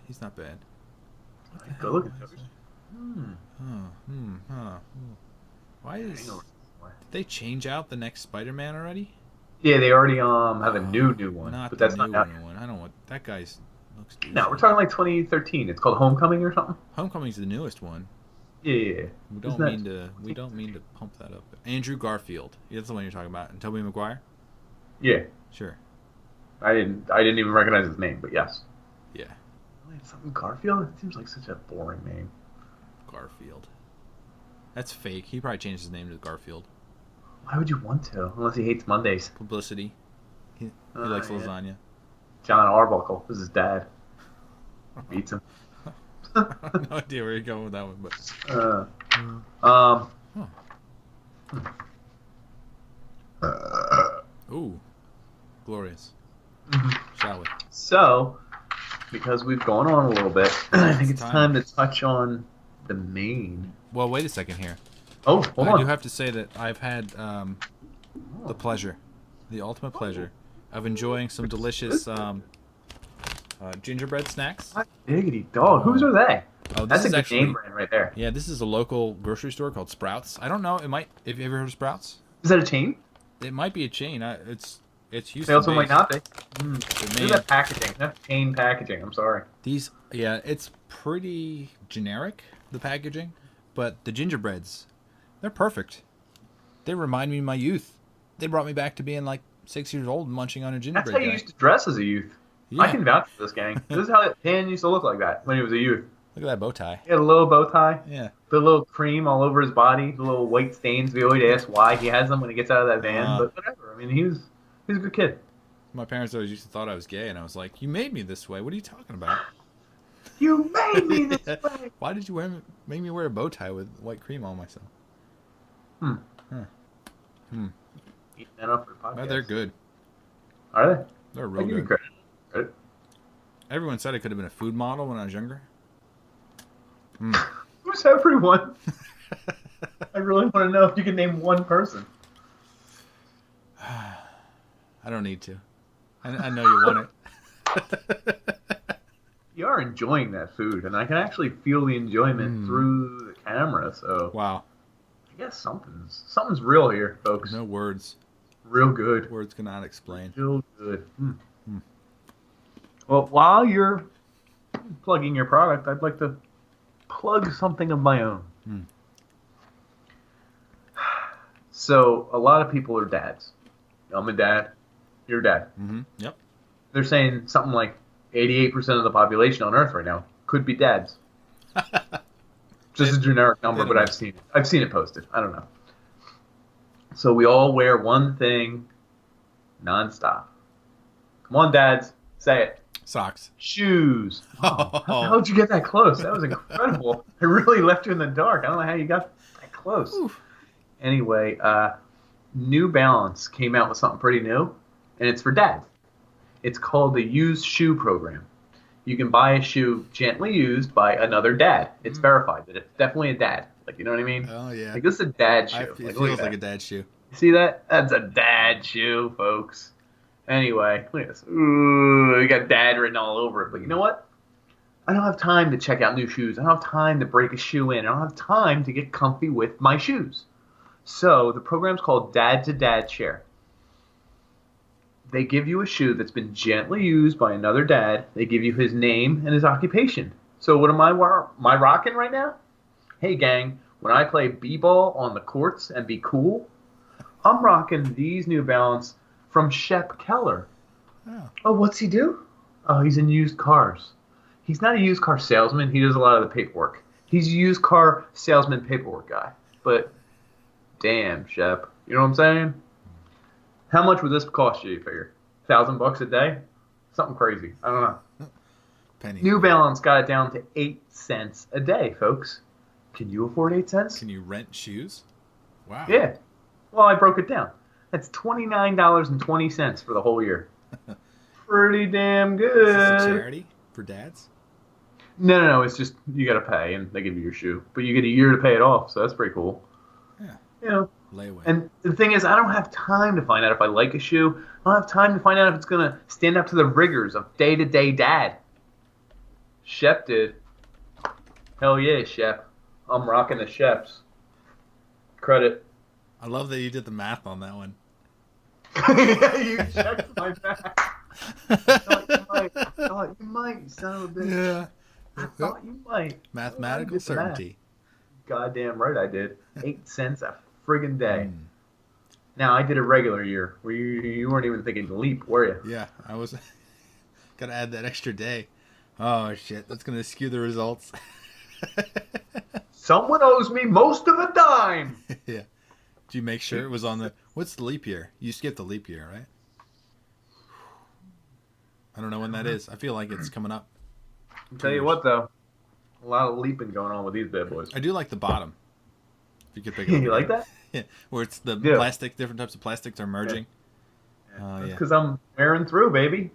Go look at those. Why did they change out the next Spider-Man already? Yeah, they already have a new one. But that's not not one. I don't want that guy's looks. No, we're talking like 2013. It's called Homecoming or something. Homecoming's the newest one. Yeah. We don't mean to pump that up. Andrew Garfield. That's the one you're talking about. And Tobey Maguire? Yeah. Sure. I didn't even recognize his name, but yes. Yeah. Something Garfield? It seems like such a boring name. Garfield. That's fake. He probably changed his name to Garfield. Why would you want to? Unless he hates Mondays. Publicity. He likes Yeah. lasagna. John Arbuckle is his dad. Beats him. I have no idea where you're going with that one, but ooh, glorious. Shall we? So, because we've gone on a little bit, I think it's time to touch on the main. Well, wait a second here. Oh, hold on. I do have to say that I've had the pleasure, the ultimate pleasure, of enjoying some delicious gingerbread snacks. Diggity dog. Whose are they? Oh, that's this is a good actually name brand right there. Yeah, this is a local grocery store called Sprouts. I don't know. It might. Have you ever heard of Sprouts? Is that a chain? It might be a chain. It's Houston. They also might not be. Look at that packaging. That's chain packaging. I'm sorry. It's pretty generic, the packaging, but the gingerbreads, they're perfect. They remind me of my youth. They brought me back to being like 6 years old and munching on a gingerbread. That's how you used to dress as a youth. Yeah. I can vouch for this, gang. This is how Dan used to look like that when he was a youth. Look at that bow tie. He had a little bow tie. Yeah. The little cream all over his body, the little white stains. We always ask why he has them when he gets out of that van, but whatever. I mean, he was a good kid. My parents always used to thought I was gay, and I was like, "You made me this way. What are you talking about?" You made me this way. Why did you make me wear a bow tie with white cream on myself? Eat that up for the podcast. Oh, they're good. Are they? They're real good. Credit. Everyone said I could have been a food model when I was younger. Who's everyone? I really want to know if you can name one person. I don't need to. I know you want it. You are enjoying that food, and I can actually feel the enjoyment through the camera. So wow. I guess something's real here, folks. No words. Real good. Words cannot explain. Real good. Well, while you're plugging your product, I'd like to plug something of my own. So a lot of people are dads. I'm a dad. You're a dad. Yep. They're saying something like 88% of the population on Earth right now could be dads. Just a generic number, but I've seen it posted. I don't know. So we all wear one thing nonstop. Come on, dads, say it. Socks. Shoes. Oh, how did you get that close? That was incredible. It really left you in the dark. I don't know how you got that close. Oof. Anyway, New Balance came out with something pretty new, and it's for dads. It's called the Used Shoe Program. You can buy a shoe gently used by another dad. It's verified that it's definitely a dad. Like, you know what I mean? Oh, yeah. Like, this is a dad shoe. It feels like a dad shoe. You see that? That's a dad shoe, folks. Anyway, look at this. Ooh, we got dad written all over it. But you know what? I don't have time to check out new shoes. I don't have time to break a shoe in. I don't have time to get comfy with my shoes. So the program's called Dad to Dad Share. They give you a shoe that's been gently used by another dad. They give you his name and his occupation. So what am I rocking right now? Hey, gang, when I play b-ball on the courts and be cool, I'm rocking these New Balance from Shep Keller. Oh, what's he do? Oh, he's in used cars. He's not a used car salesman. He does a lot of the paperwork. He's a used car salesman paperwork guy. But damn, Shep. You know what I'm saying? How much would this cost you figure? $1,000 a day? Something crazy. I don't know. Penny. New Balance got it down to 8 cents a day, folks. Can you afford 8 cents? Can you rent shoes? Wow. Yeah. Well, I broke it down. That's $29.20 for the whole year. Pretty damn good. Is this a charity for dads? No. It's just you got to pay, and they give you your shoe. But you get a year to pay it off, so that's pretty cool. Yeah. You know. Layaway. And the thing is, I don't have time to find out if I like a shoe. I don't have time to find out if it's going to stand up to the rigors of day-to-day dad. Shep did. Hell yeah, Shep. I'm rocking the Sheps. Credit. I love that you did the math on that one. You checked my back. I thought you might, son of a bitch. Yeah. I thought you might. Mathematical certainty. Goddamn right I did. 8 cents a friggin' day. Now, I did a regular year where you weren't even thinking leap, were you? Yeah, I was. Gotta add that extra day. Oh, shit. That's gonna skew the results. Someone owes me most of a dime. Yeah. Do you make sure it was on the... What's the leap year? You skipped the leap year, right? I don't know when that is. I feel like it's coming up. I'll tell you what, though. A lot of leaping going on with these bad boys. I do like the bottom. If you could pick it up. You like that? Yeah. Where it's the Yeah. plastic, different types of plastics are merging. Yeah. Yeah. Because I'm wearing through, baby.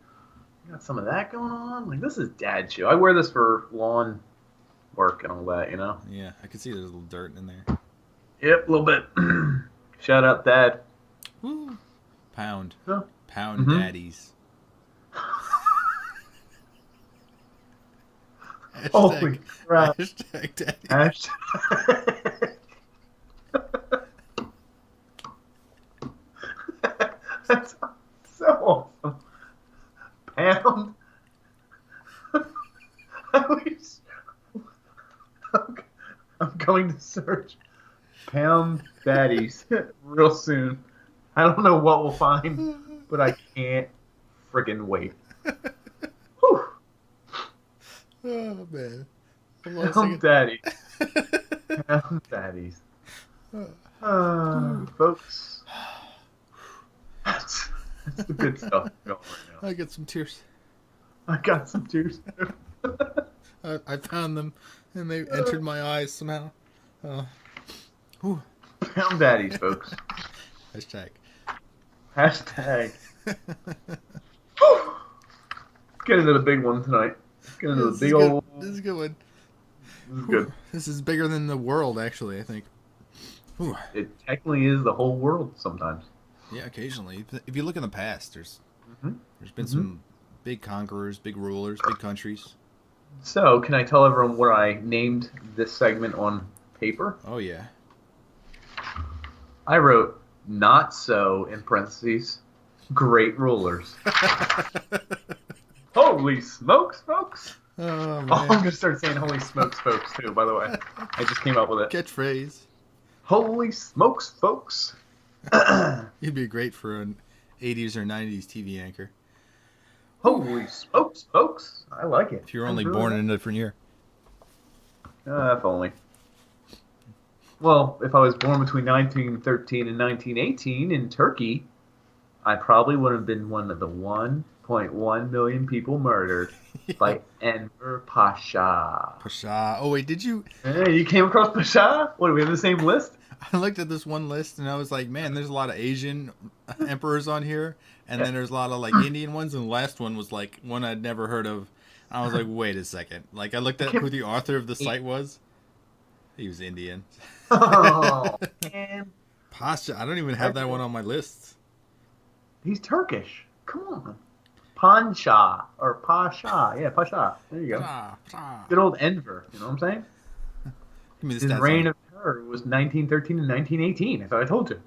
Got some of that going on. Like, this is dad shoe. I wear this for lawn work and all that, you know? Yeah, I can see there's a little dirt in there. Yep, a little bit. Shout out, Dad. Woo. Pound. Huh? Pound Mhm. daddies. Holy crap. Hashtag daddies. That's so awesome. Pound. I'm going to search Pound Daddies real soon. I don't know what we'll find, but I can't friggin' wait. Whew. Oh, man. Pound Daddies. Pound Daddies. Folks. That's the good stuff going right now. I get some tears. I got some tears. I found them, and they entered my eyes somehow. Pound Daddies, folks. Hashtag. Hashtag. Let's get into the big one tonight. Let's get into the big old... This is a good one. This is good. This is bigger than the world, actually, I think. Whew. It technically is the whole world sometimes. Yeah, occasionally. If you look in the past, there's been some big conquerors, big rulers, big countries. So, can I tell everyone what I named this segment on paper? Oh, yeah. I wrote, not so, in parentheses, great rulers. Holy smokes, folks! Oh, man. I'm going to start saying holy smokes, folks, too, by the way. I just came up with it. Catchphrase. Holy smokes, folks! You'd be great for an 80s or 90s TV anchor. Holy smokes, folks! I like it. If you were only born in a different year. If only. Well, if I was born between 1913 and 1918 in Turkey, I probably would have been one of the 1.1 million people murdered by Enver Pasha. Pasha. Oh, wait, did you... Hey, you came across Pasha? What, do we have the same list? I looked at this one list and I was like, man, there's a lot of Asian emperors on here. And then there's a lot of like Indian ones. And the last one was like one I'd never heard of. I was like, wait a second. Like I looked at who the author of the site was. He was Indian. Oh, man. Pasha. I don't even have that one on my list. He's Turkish. Come on. Pansha. Or Pasha. Yeah, Pasha. There you go. Pasha. Good old Enver. You know what I'm saying? Give me the His stats reign on of terror was 1913 and 1918. I thought I told you.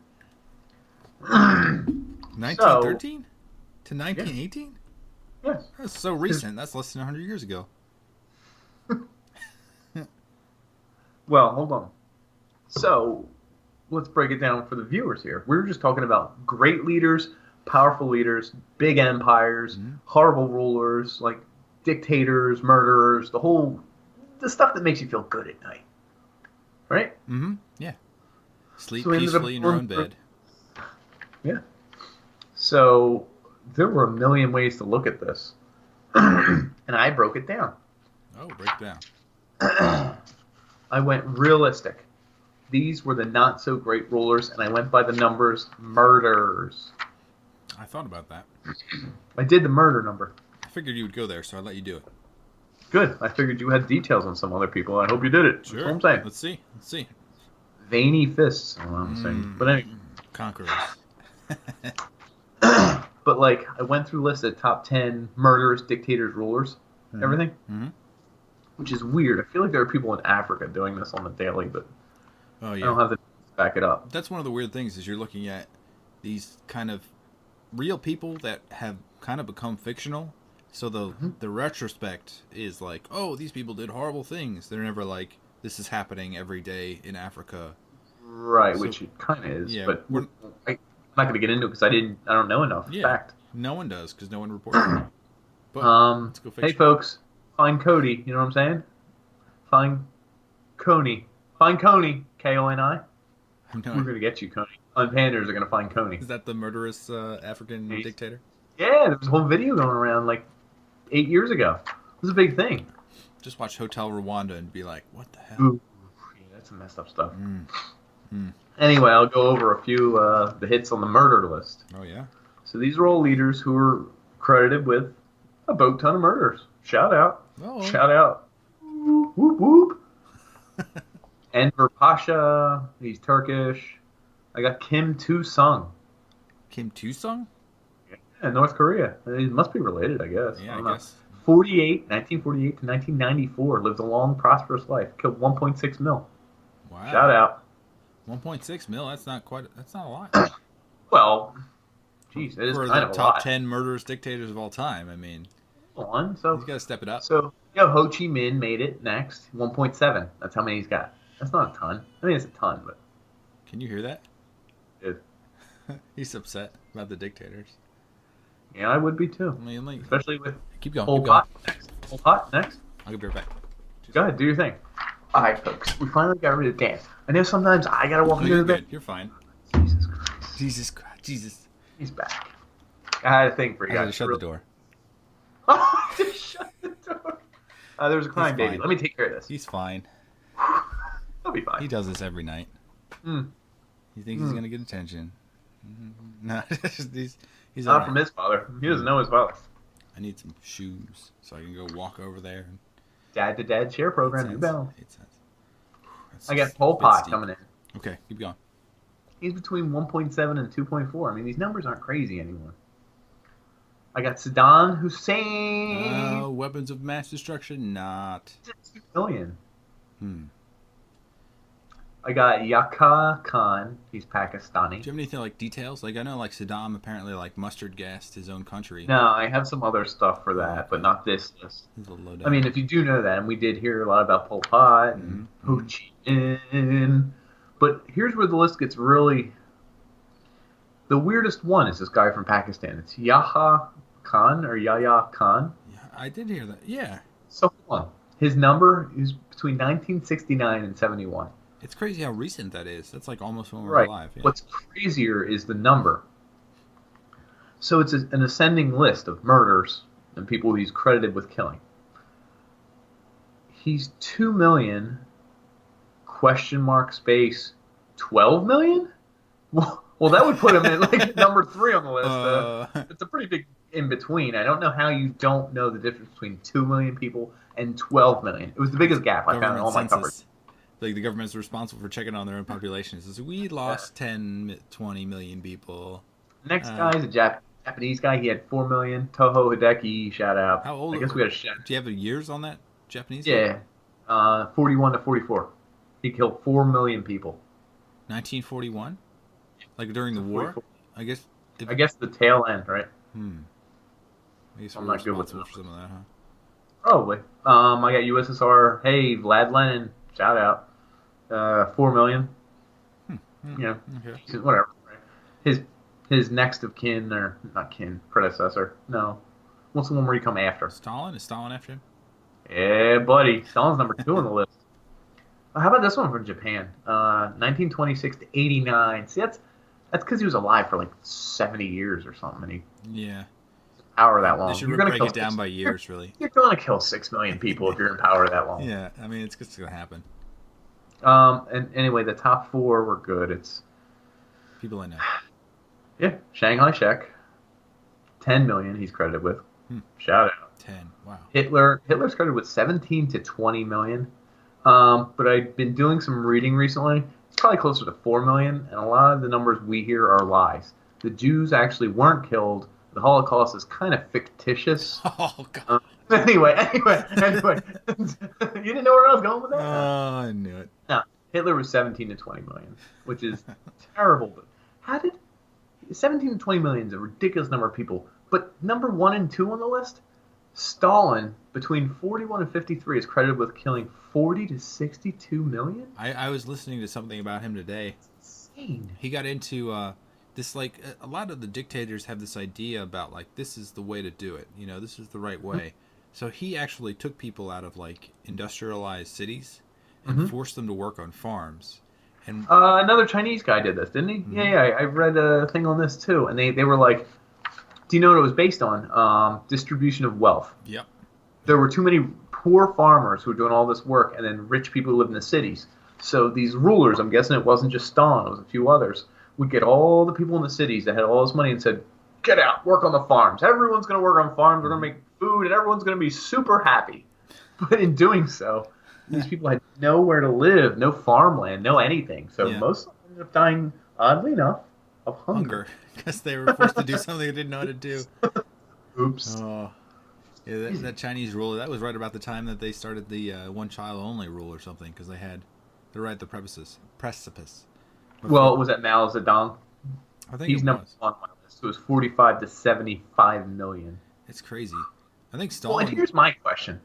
1913 to 1918? Yes. That's so recent. That's less than 100 years ago. Well, hold on. So, let's break it down for the viewers here. We were just talking about great leaders, powerful leaders, big empires, horrible rulers, like dictators, murderers, the stuff that makes you feel good at night. Right? Mm-hmm. Yeah. Sleep So peacefully in your own bed. Yeah. So, there were a million ways to look at this. And I broke it down. Oh, break it down. I went realistic. These were the not so great rulers, and I went by the numbers murders. I thought about that. I did the murder number. I figured you would go there, so I let you do it. Good. I figured you had details on some other people. I hope you did it. Sure. That's what I'm saying. Let's see. Veiny fists, is what I'm saying. But anyway. Conquerors. But like, I went through lists of top 10 murderers, dictators, rulers, everything. Mm-hmm. Which is weird. I feel like there are people in Africa doing this on the daily, but Oh, yeah. I don't have to back it up. That's one of the weird things is you're looking at these kind of real people that have kind of become fictional. So the retrospect is like, oh, these people did horrible things. They're never like, this is happening every day in Africa. Right, So- which it kind of is. Yeah, But I'm not going to get into it because I don't know enough. Yeah. Fact. No one does because no one reports it. But let's go fix Hey, it. folks, find Cody. You know what I'm saying? Find Coney. Find Coney, K-O-N-I. No, We're going to get you, Coney. Unpanders are going to find Coney. is that the murderous African dictator? Yeah, there was a whole video going around like 8 years ago. It was a big thing. Just watch Hotel Rwanda and be like, what the hell? Ooh, yeah, that's some messed up stuff. Anyway, I'll go over a few the hits on the murder list. Oh, yeah? So these are all leaders who are credited with a boat ton of murders. Shout out. Oh. Shout out. Whoop, whoop. Enver Pasha, he's Turkish. I got Kim Tu-sung. Kim Tu-sung? Yeah, North Korea. He must be related, I guess. Yeah, I guess. 1948 to 1994, lived a long, prosperous life. Killed 1.6 mil. Wow. Shout out. 1.6 mil, that's not a lot. Well, geez, it is For kind the of a top lot. 10 murderous dictators of all time, I mean. So He's got to step it up. So, Ho Chi Minh made it next. 1.7. That's how many he's got. That's not a ton. I mean, it's a ton, but. Can you hear that? It, He's upset about the dictators. yeah, I would be too. I mean, like, Especially with keep going. Pol Pot next. Pol Pot next. I'll be right back. Go ahead, do your thing. All right, folks. We finally got rid of Dan. I know sometimes I gotta walk No, into you're the good. You're fine. Jesus Christ. Jesus Christ. Jesus. He's back. I had a thing for you I gotta guys. shut the door. Just shut the door. There was a crying baby. fine. Let me take care of this. He's fine. He'll be fine. He does this every night. He thinks he's gonna get attention. No, he's Not alright. from his father. He doesn't know his father. I need some shoes so I can go walk over there. And Dad to dad share program. You balance. 8 cents. I got Pol Pot coming in. Okay, keep going. He's between 1.7 and 2.4. I mean, these numbers aren't crazy anymore. I got Saddam Hussein. Weapons of mass destruction, not. 2 million. I got Yaka Khan. He's Pakistani. Do you have anything like details? Like I know, like Saddam apparently like mustard gassed his own country. No, I have some other stuff for that, but not this list. He's a little low down. I mean, if you do know that, and we did hear a lot about Pol Pot and Ho Chi Minh, but here's where the list gets really. The weirdest one is this guy from Pakistan. It's Yahya Khan or Yahya Khan. Yeah, I did hear that. Yeah, So hold on. His number is between 1969 and 71. it's crazy how recent that is. That's like almost when we were Right. alive. Yeah. What's crazier is the number. So it's an ascending list of murders and people he's credited with killing. He's 2 million, question mark space, 12 million? Well, that would put him in like number 3 on the list. It's a pretty big in between. I don't know how you don't know the difference between 2 million people and 12 million. It was the biggest gap I found in all my coverage. Like the government's responsible for checking on their own population. It says we lost 10, 20 million people. Next guy is a Japanese guy. He had 4 million. Toho Hideki, shout out. How old? I guess we had a shout. Do you have the years on that Japanese? Yeah, 41 to 44. He killed 4 million people. 1941. Like during the war. 44. I guess. I guess the tail end, right? I guess I'm we're not good with responsible for some of that, huh? Probably. I got USSR. Hey, Vlad Lenin, shout out. 4 million. You know, Okay. whatever. Right? His next of kin, or not kin, predecessor. No. What's the one where you come after? Stalin? Is Stalin after him? Yeah, buddy. Stalin's number 2 on the list. How about this one from Japan? 1926 to 89. See, that's because he was alive for like 70 years or something, and he Yeah. power that long. They should You're gonna break kill it down by years, really. You're going to kill 6 million people if you're in power that long. Yeah, I mean, it's just going to happen. And anyway, the top 4 were good. It's People I know. yeah, Shanghai Shek, 10 million he's credited with. Shout out. 10. Wow. Hitler's credited with 17 to 20 million. But I've been doing some reading recently. It's probably closer to 4 million, and a lot of the numbers we hear are lies. The Jews actually weren't killed. The Holocaust is kind of fictitious. Oh, God. Anyway. You didn't know where I was going with that? Oh, I knew it. No, Hitler was 17 to 20 million, which is terrible. But how did 17 to 20 million is a ridiculous number of people? But number 1 and 2 on the list, Stalin, between 41 and 53, is credited with killing 40 to 62 million. I was listening to something about him today. Insane. He got into this, like, a lot of the dictators have this idea about, like, this is the way to do it. You know, this is the right way. So he actually took people out of, like, industrialized cities and Hmm. forced them to work on farms. And Another Chinese guy did this, didn't he? Yeah, mhm, yeah. I read a thing on this too, and they were like, "Do you know what it was based on? Distribution of wealth. yep, There yep, were too many poor farmers who were doing all this work, and then rich people who lived in the cities. So these rulers, I'm guessing it wasn't just Stalin, it was a few others, would get all the people in the cities that had all this money and said, "Get out, work on the farms. Everyone's going to work on farms. We're going mhm. to make food, and everyone's going to be super happy." But in doing so, these people had nowhere to live, no farmland, no anything. So Yeah, most of them ended up dying, oddly enough, of hunger. hunger because they were forced to do something they didn't know how to do. Oops. Oh, yeah, that Chinese rule, that was right about the time that they started the one child only rule or something, because they're right at the precipice. Before, Well, was that Mao Zedong? I think He's it number was. one on my list. It was 45 to 75 million. It's crazy. I think Well, and Stalin, here's my question: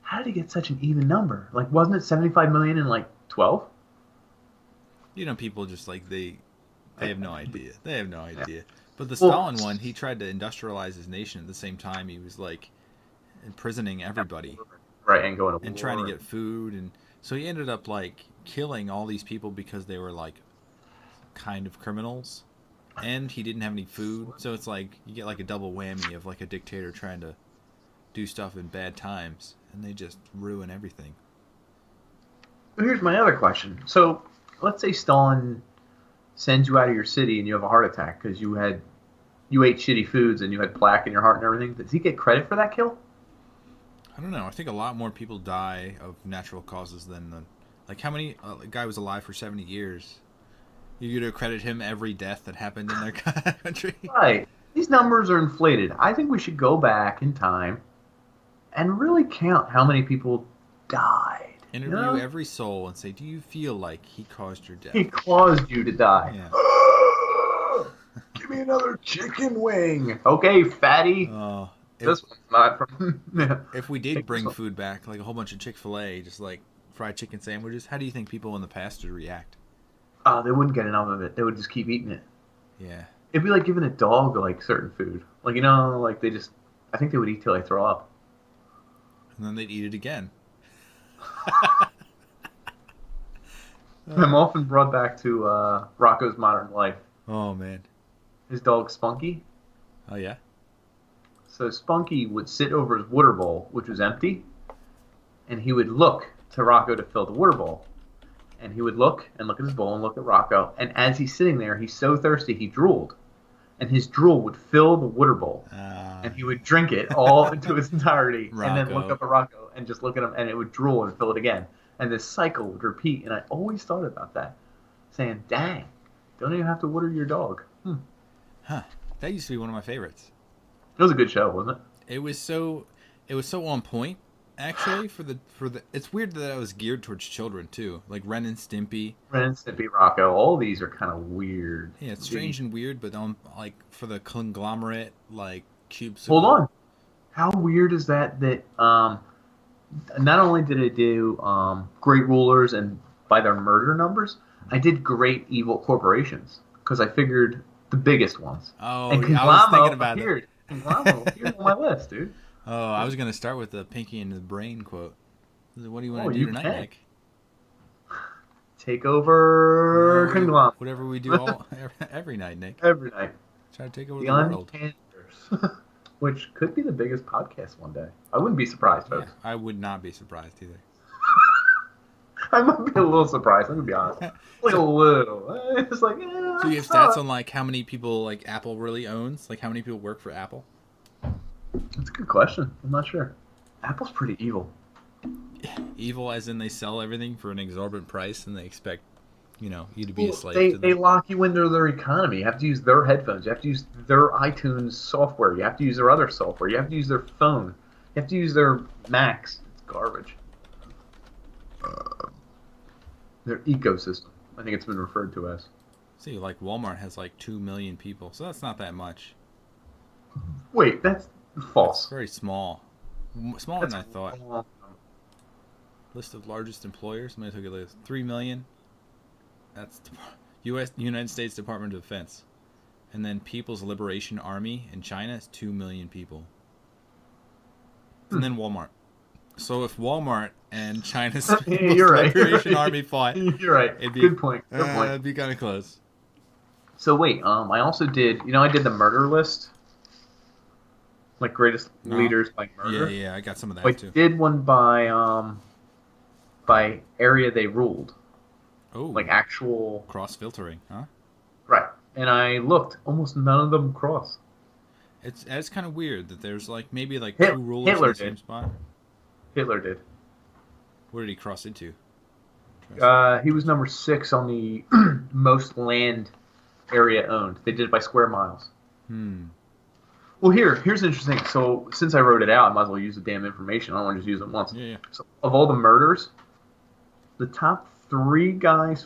how did he get such an even number? Like, wasn't it 75 million in like 12? people just like they have no idea. They have no idea. But the Well, Stalin one, he tried to industrialize his nation at the same time. He was like imprisoning everybody right, and going to and trying to war. get food, and so he ended up like killing all these people because they were like kind of criminals, and he didn't have any food. So it's like you get like a double whammy of like a dictator trying to do stuff in bad times, and they just ruin everything. But here's my other question. So, let's say Stalin sends you out of your city and you have a heart attack because you ate shitty foods and you had plaque in your heart and everything. Does he get credit for that kill? I don't know. I think a lot more people die of natural causes than the like how many a guy was alive for 70 years. You to credit him every death that happened in their country. Right. These numbers are inflated. I think we should go back in time and really count how many people died. You Interview know, every soul and say, "Do you feel like he caused your he death?" caused you to die. Yeah. Give me another chicken wing. Okay, fatty. Oh, if This one's not from. Yeah. if we did Take this bring one. food back, like a whole bunch of Chick-fil-A, just like fried chicken sandwiches, how do you think people in the past would react? They wouldn't get enough of it. They would just keep eating it. Yeah. It'd be like giving a dog like certain food. Like like they just. I think they would eat till they throw up. And then they'd eat it again. I'm Uh, often brought back to Rocco's Modern Life. oh man. His dog Spunky. Oh yeah. So Spunky would sit over his water bowl, which was empty, and he would look to Rocco to fill the water bowl. And he would look and look at his bowl and look at Rocco. And as he's sitting there, he's so thirsty he drooled. And his drool would fill the water bowl. Uh, And he would drink it all into its entirety. And then look Rocco. up at Rocco and just look at him, and it would drool and fill it again. And this cycle would repeat. And I always thought about that, saying, dang, don't even have to water your dog. Huh. That used to be one of my favorites. It was a good show, wasn't it? It was so on point actually for the it's weird that I was geared towards children too. Like Ren and Stimpy. Ren and Stimpy, Rocco, all these are kind of weird. Yeah, it's strange and weird, but like for the conglomerate like Hold cubesicle. on. How weird is that? That not only did it do great rulers and by their murder numbers, I did great evil corporations because I figured the biggest ones. Oh, And yeah, I was thinking Conglamo about it. appeared. Conglamo appeared on my list, dude. Oh, I was gonna start with the Pinky and the Brain quote. What do you want Oh, to do you tonight, can Nick? take over Whatever we Conglamo whatever we do all every night, Nick. every night. Try to take over The the world. Untanders, which could be the biggest podcast one day. I wouldn't be surprised, Yeah, folks. I would not be surprised either. I might be a little surprised. I'm gonna be honest, like a so, little. It's like, so you have stats on like how many people like Apple really owns, like how many people work for Apple. That's a good question. I'm not sure. Apple's pretty evil. Evil, as in they sell everything for an exorbitant price, and they expect you to be a Well, slave they to they them. lock you into their economy. You have to use their headphones. You have to use their iTunes software. You have to use their other software. You have to use their phone. You have to use their Macs. It's garbage. Their ecosystem. I think it's been referred to as. See, like Walmart has like 2 million people, so that's not that much. Wait, that's That's false. very small, smaller That's than I thought. wrong. List of largest employers. Let me take a look. 3 million. That's U.S. United States Department of Defense, and then People's Liberation Army in China is 2 million people, and then Walmart. So if Walmart and China's People's You're right. Liberation Army fought, You're right. it'd be Good point. Good point. it'd be kind of close. So wait, I also did. I did the murder list, like greatest Uh-huh. leaders by Yeah, murder. yeah, I got some of I that too. did one by area they ruled, Oh, like actual cross filtering, huh? right. And I looked, almost none of them cross. It's kind of weird that there's like maybe like Hit, two rulers in Hitler the same did. spot. Hitler did. Where did he cross into? Trysting. He was number 6 on the most land area owned. They did it by square miles. Hmm. Well, here's interesting. So since I wrote it out, I might as well use the damn information. I don't want to just use it once. Yeah, yeah. So of all the murders, the top 4 guys.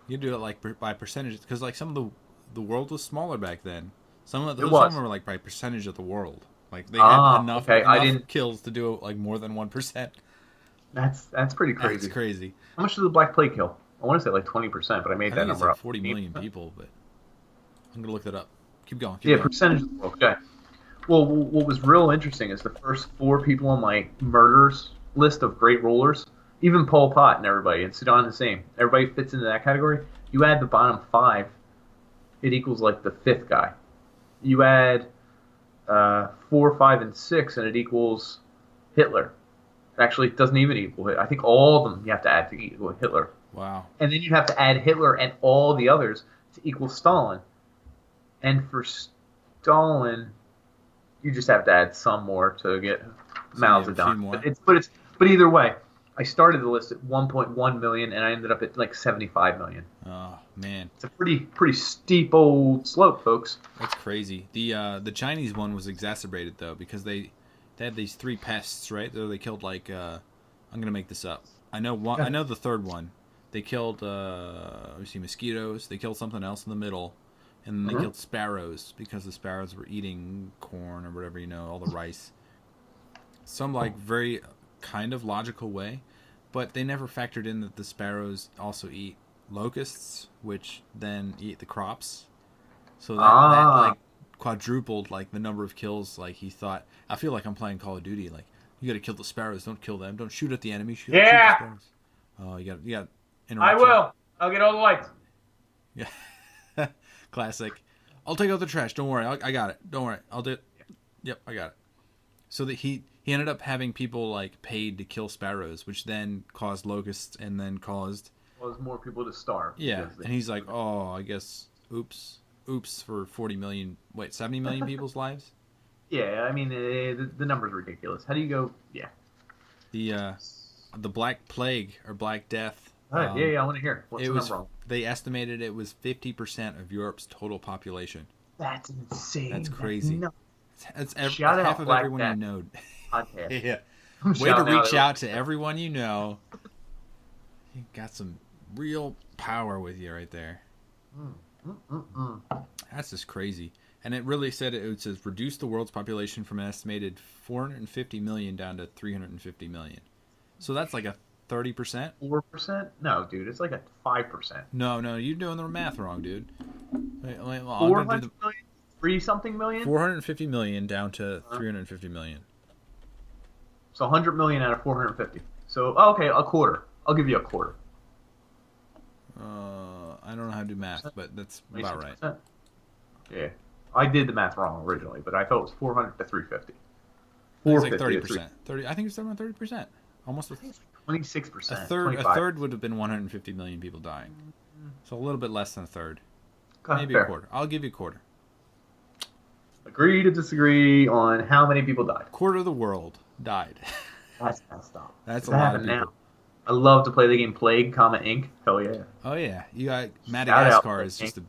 You do it like by percentages because like some of the world was smaller back then. Some of It some of was. them were like by percentage of the world. Like they had enough Okay. I enough didn't. kills to do like more than 1%. That's pretty That's crazy. crazy. How much did the Black Plague kill? I want to say like 20%, but I made I that think it's number like up. 40 million people, but I'm gonna look that up. Keep going. Keep Yeah, going. percentage of the world. Okay. Well, what was real interesting is the first 4 people on my murders list of great rulers, even Pol Pot and everybody, and Sudan the same. Everybody fits into that category. You add the bottom 5, it equals like the 5th guy. You add 4, 5, and 6, and it equals Hitler. Actually, it doesn't even equal Hitler. I think all of them you have to add to equal Hitler. Wow. And then you have to add Hitler and all the others to equal Stalin. And for Stalin, you just have to add some more to get So Mao you have a few Zedong. more. But either way, I started the list at 1.1 million and I ended up at like 75 million. Oh man, It's a pretty steep old slope, folks. that's crazy. The Chinese one was exacerbated though because they had these 3 pests, right? They killed like I'm gonna make this up. I know one. I know the third one. They killed let me see, mosquitoes. They killed something else in the middle, and then they killed sparrows because the sparrows were eating corn or whatever, all the rice. Some like very kind of logical way, but they never factored in that the sparrows also eat locusts, which then eat the crops. So that like quadrupled like the number of kills. Like he thought, I feel like I'm playing Call of Duty. Like you got to kill the sparrows. Don't kill them. Don't shoot at the enemy. Shoot the sparrows. Oh, you got I interruption. will. I'll get all the lights. Yeah, classic. I'll take out the trash. Don't worry. I got it. Don't worry. I'll do it. Yep, I got it. So that he ended up having people like paid to kill sparrows, which then caused locusts and then caused More people to starve. and he's like, oh, I guess oops for 40 million. Wait, 70 million people's lives. Yeah, I mean the number's ridiculous. How do you go? Yeah. The Black Plague or Black Death. Yeah, I want to hear. What's the number? They estimated it was 50% of Europe's total population. That's insane. That's crazy. That's Shout half out of Black everyone Death you know. podcast. Yeah. I'm Way to shouting reach out to everyone you know. You got some real power with you right there. That's just crazy. And it really said it says reduce the world's population from an estimated 450 million down to 350 million. So that's like a 30%. 4%? No, dude, it's like a 5%. No, you're doing the math wrong, dude. Wait, well, 400 million? 3-something million? 450 million down to 350 million. So 100 million out of 450. So okay, a quarter. I'll give you a quarter. I don't know how to do math, but that's about right. Yeah, I did the math wrong originally, but I thought it was 400 to 350. It's like 30%. 30. I think it's around 30%. Almost 26%. A third would have been 150 million people dying. So a little bit less than a third. Maybe fair. A quarter. I'll give you a quarter. Agree to disagree on how many people died. Quarter of the world died. That's messed up. That's a lot of people. Now. I love to play the game Plague, Inc. Hell yeah. Oh yeah, you got Madagascar is just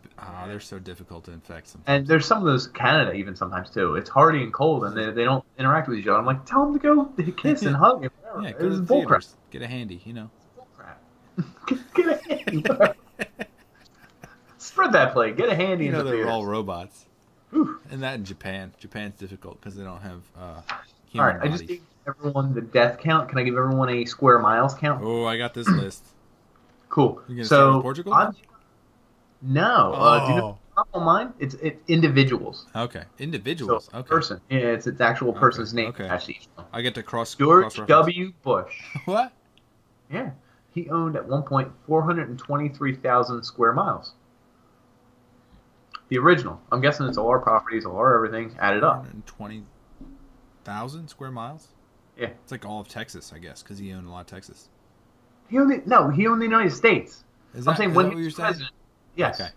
they're so difficult to infect sometimes. And there's some of those Canada even sometimes too. It's hardy and cold, and they don't interact with each other. I'm like, tell them to go kiss and hug and whatever. Yeah, go to the theaters. Get a handy, Get a handy. Spread that plague. Get a handy. You know they're theaters. all robots. Whew. And that in Japan. Japan's difficult because they don't have All human right, bodies. I just gave everyone the death count. Can I give everyone a square miles count? Oh, I got this list. Cool. You gonna start with Portugal? No. Do you know not all mine. It's individuals. Okay, So individuals. Okay, person. Yeah, it's its actual okay, person's name okay. attached to each one. I get to cross George reference. W. Bush. What? Yeah, he owned at one point 423,000 square miles. The original. I'm guessing it's all our properties, all our everything added up. 420,000 square miles. Yeah. It's like all of Texas, I guess, because he owned a lot of Texas. He owned the United States. I'm saying Is when that he what you're was saying? president. Yes. Okay.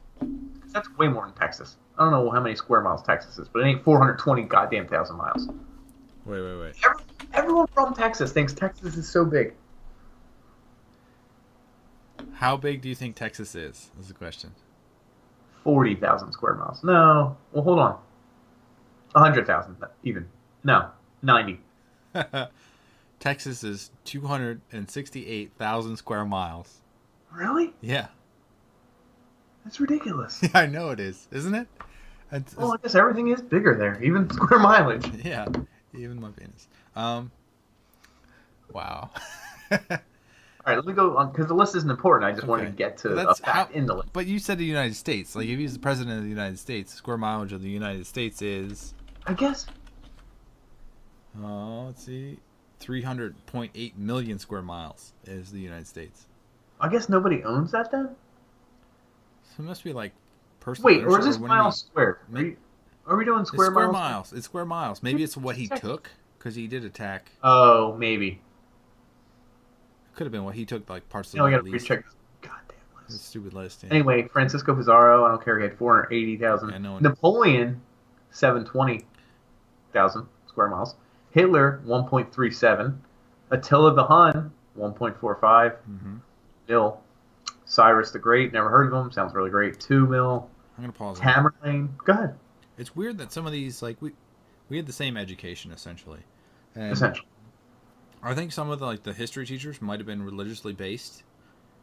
That's way more than Texas. I don't know how many square miles Texas is, but it ain't 420 goddamn thousand miles. Wait. Everyone from Texas thinks Texas is so big. How big do you think Texas is the question. 40,000 square miles. No. Well, hold on. 100,000 even. No. 90. Texas is 268,000 square miles. Really? Yeah. That's ridiculous. I know it is, isn't it? Well, I guess everything is bigger there, even square mileage. Yeah, even my penis. Wow. All right, let me go on because the list isn't important. I just wanted to get to a fact in the list. But you said the United States. Like, if he's the president of the United States, square mileage of the United States is. I guess. Let's see. 300.8 million square miles is the United States. I guess nobody owns that then? So it must be like personal. Wait, or is this miles squared? Are we doing square miles? Miles? It's square miles. Maybe it's what he took, because he did attack. Oh, maybe. Could have been what he took, like parts of the Middle East. We gotta recheck this goddamn list. This stupid list. Yeah. Anyway, Francisco Pizarro, I don't care, he had 480,000. Yeah, Napoleon, 720,000 square miles. Hitler, 1.37. Attila the Hun, 1.45 mil. Cyrus the Great, never heard of him. Sounds really great. 2 mil. I'm gonna pause. Tamerlane, go ahead. It's weird that some of these, like, we had the same education essentially. Essentially. I think some of the history teachers might have been religiously based,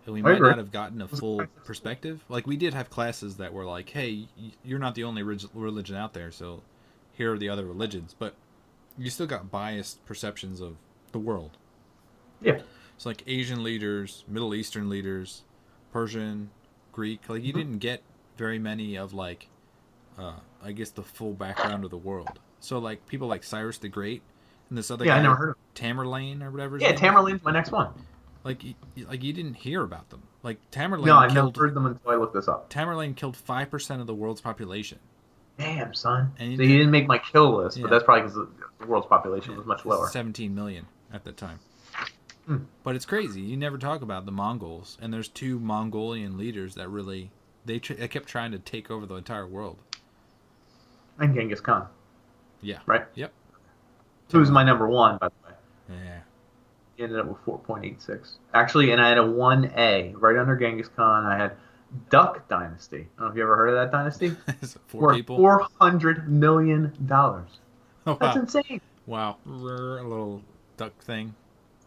and we might not have gotten a full perspective. Like, we did have classes that were like, "Hey, you're not the only religion out there, so here are the other religions." But you still got biased perceptions of the world. Yeah. It's like Asian leaders, Middle Eastern leaders, Persian, Greek. Like, you didn't get very many of I guess the full background of the world. So like people like Cyrus the Great. And this other guy, I never heard of Tamerlane or whatever. Yeah, Tamerlane's my next one. Like you didn't hear about them. Like Tamerlane. No, I never heard them until I looked this up. Tamerlane killed 5% of the world's population. Damn, son. And so he didn't make my kill list, but that's probably because the world's population was much lower. 17 million at the time. But it's crazy. You never talk about the Mongols, and there's 2 Mongolian leaders that really they kept trying to take over the entire world. And Genghis Khan. Yeah. Right. Yep. Who's my number 1, by the way? Yeah. He ended up with 4.86. Actually, and I had a 1A right under Genghis Khan. I had Duck Dynasty. I don't know if you ever heard of that dynasty. Four people. $400 million. Oh, wow. That's insane. Wow. A little duck thing.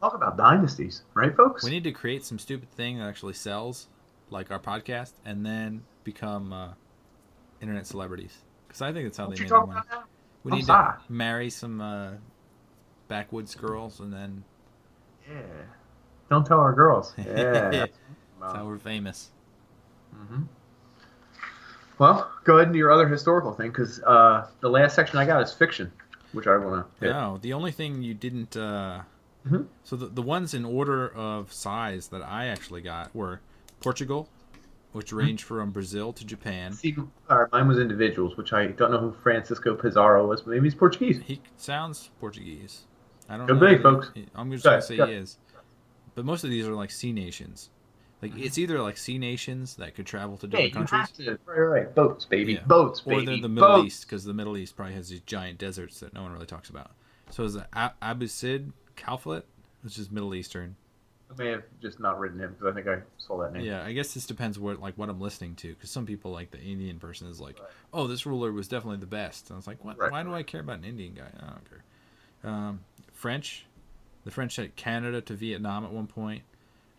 Talk about dynasties, right, folks? We need to create some stupid thing that actually sells, like our podcast, and then become internet celebrities. Because I think that's how they make their money. We need to marry some backwoods girls, and then... Yeah. Don't tell our girls. Yeah. That's how we're famous. Well, go ahead and do your other historical thing, because the last section I got is fiction, which I want to hit. No, the only thing you didn't... So the ones in order of size that I actually got were Portugal, which ranged from Brazil to Japan. See, mine was individuals, which I don't know who Francisco Pizarro was, but maybe he's Portuguese. He sounds Portuguese. I don't know. Could be, folks. I'm just going to say he is. But most of these are like sea nations. Like, it's either like sea nations that could travel to different countries. Right. Boats, baby. Yeah. Boats, baby. Or they're the Middle East, because the Middle East probably has these giant deserts that no one really talks about. So is the Abbasid Caliphate, which is Middle Eastern. I may have just not written him because I think I saw that name. Yeah, I guess this depends what I'm listening to, because some people, like the Indian person, is like, oh, this ruler was definitely the best. And I was like, what? Why do I care about an Indian guy? I don't care. French. The French had Canada to Vietnam at one point,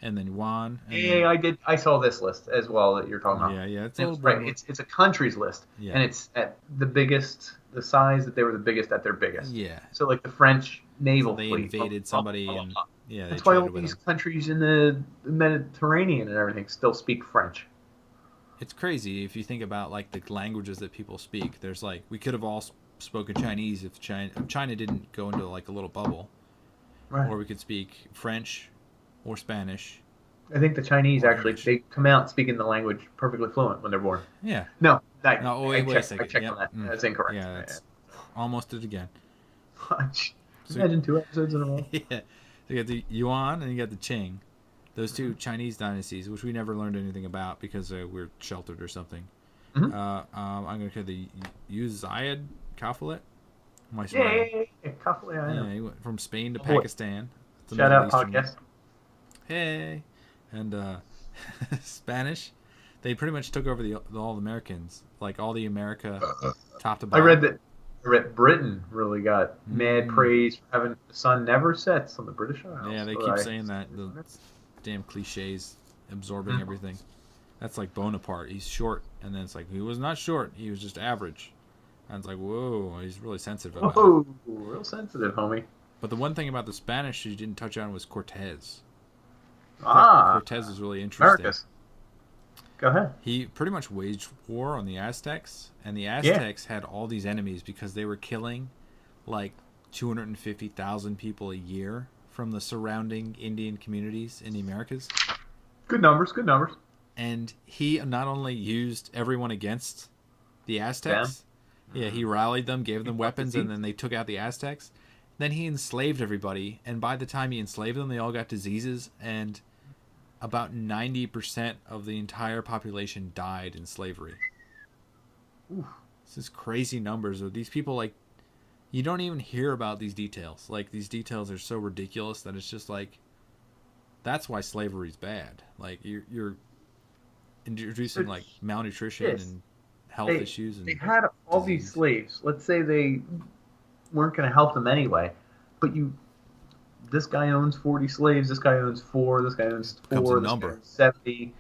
and then Yuan. And I did. I saw this list as well that you're talking about. Yeah. It's a country's list, and it's at the biggest, the size that they were the biggest at their biggest. Yeah. So like the French naval fleet. They invaded somebody, and that's why all these countries in the Mediterranean and everything still speak French. It's crazy if you think about like the languages that people speak. There's like we could have all spoken Chinese if China didn't go into like a little bubble, Right. or we could speak French, or Spanish, I think the Chinese or actually English. they come out speaking the language perfectly fluent when they're born. Yeah. No, No, I wait a checked. I second. checked on Yep. that. That's incorrect. Yeah, that's almost it again. So Imagine 2 episodes in a row. yeah, so you got the Yuan and you got the Qing, those two Chinese dynasties, which we never learned anything about because we're sheltered or something. Mm-hmm. I'm gonna call the Uzayd Khafilat. Am I Yeah, right? Coffee, I Yeah, know. he went from Spain to Oh, boy. Pakistan. It's a Shout Middle out Eastern one. podcast. Hey, and Spanish. They pretty much took over all the Americans, like all the America, top to I bottom. read that. I read Britain really got mad praise for having the sun never sets on the British Isles. Yeah, they So keep saying that the damn cliches absorbing everything. That's like Bonaparte. He's short, and then it's like he was not short. He was just average. And it's like, whoa, he's really sensitive about it. Whoa, real sensitive, homie. But the one thing about the Spanish you didn't touch on was Cortez. Ah, Cortez is really interesting. Americus. Go ahead. He pretty much waged war on the Aztecs, and the Aztecs had all these enemies because they were killing like 250,000 people a year from the surrounding Indian communities in the Americas. Good numbers. Good numbers. And he not only used everyone against the Aztecs, yeah, he rallied them, gave them weapons, and then they took out the Aztecs. Then he enslaved everybody, and by the time he enslaved them, they all got diseases, and about 90% of the entire population died in slavery. Oof. This is crazy numbers. These people, like, you don't even hear about these details. Like, these details are so ridiculous that it's just like, that's why slavery's bad. Like, you're introducing, like, malnutrition and health issues. And they had all these slaves. Let's say they weren't going to help them anyway, but this guy owns 40 slaves, this guy owns 4, this guy owns 4, this guy owns 70.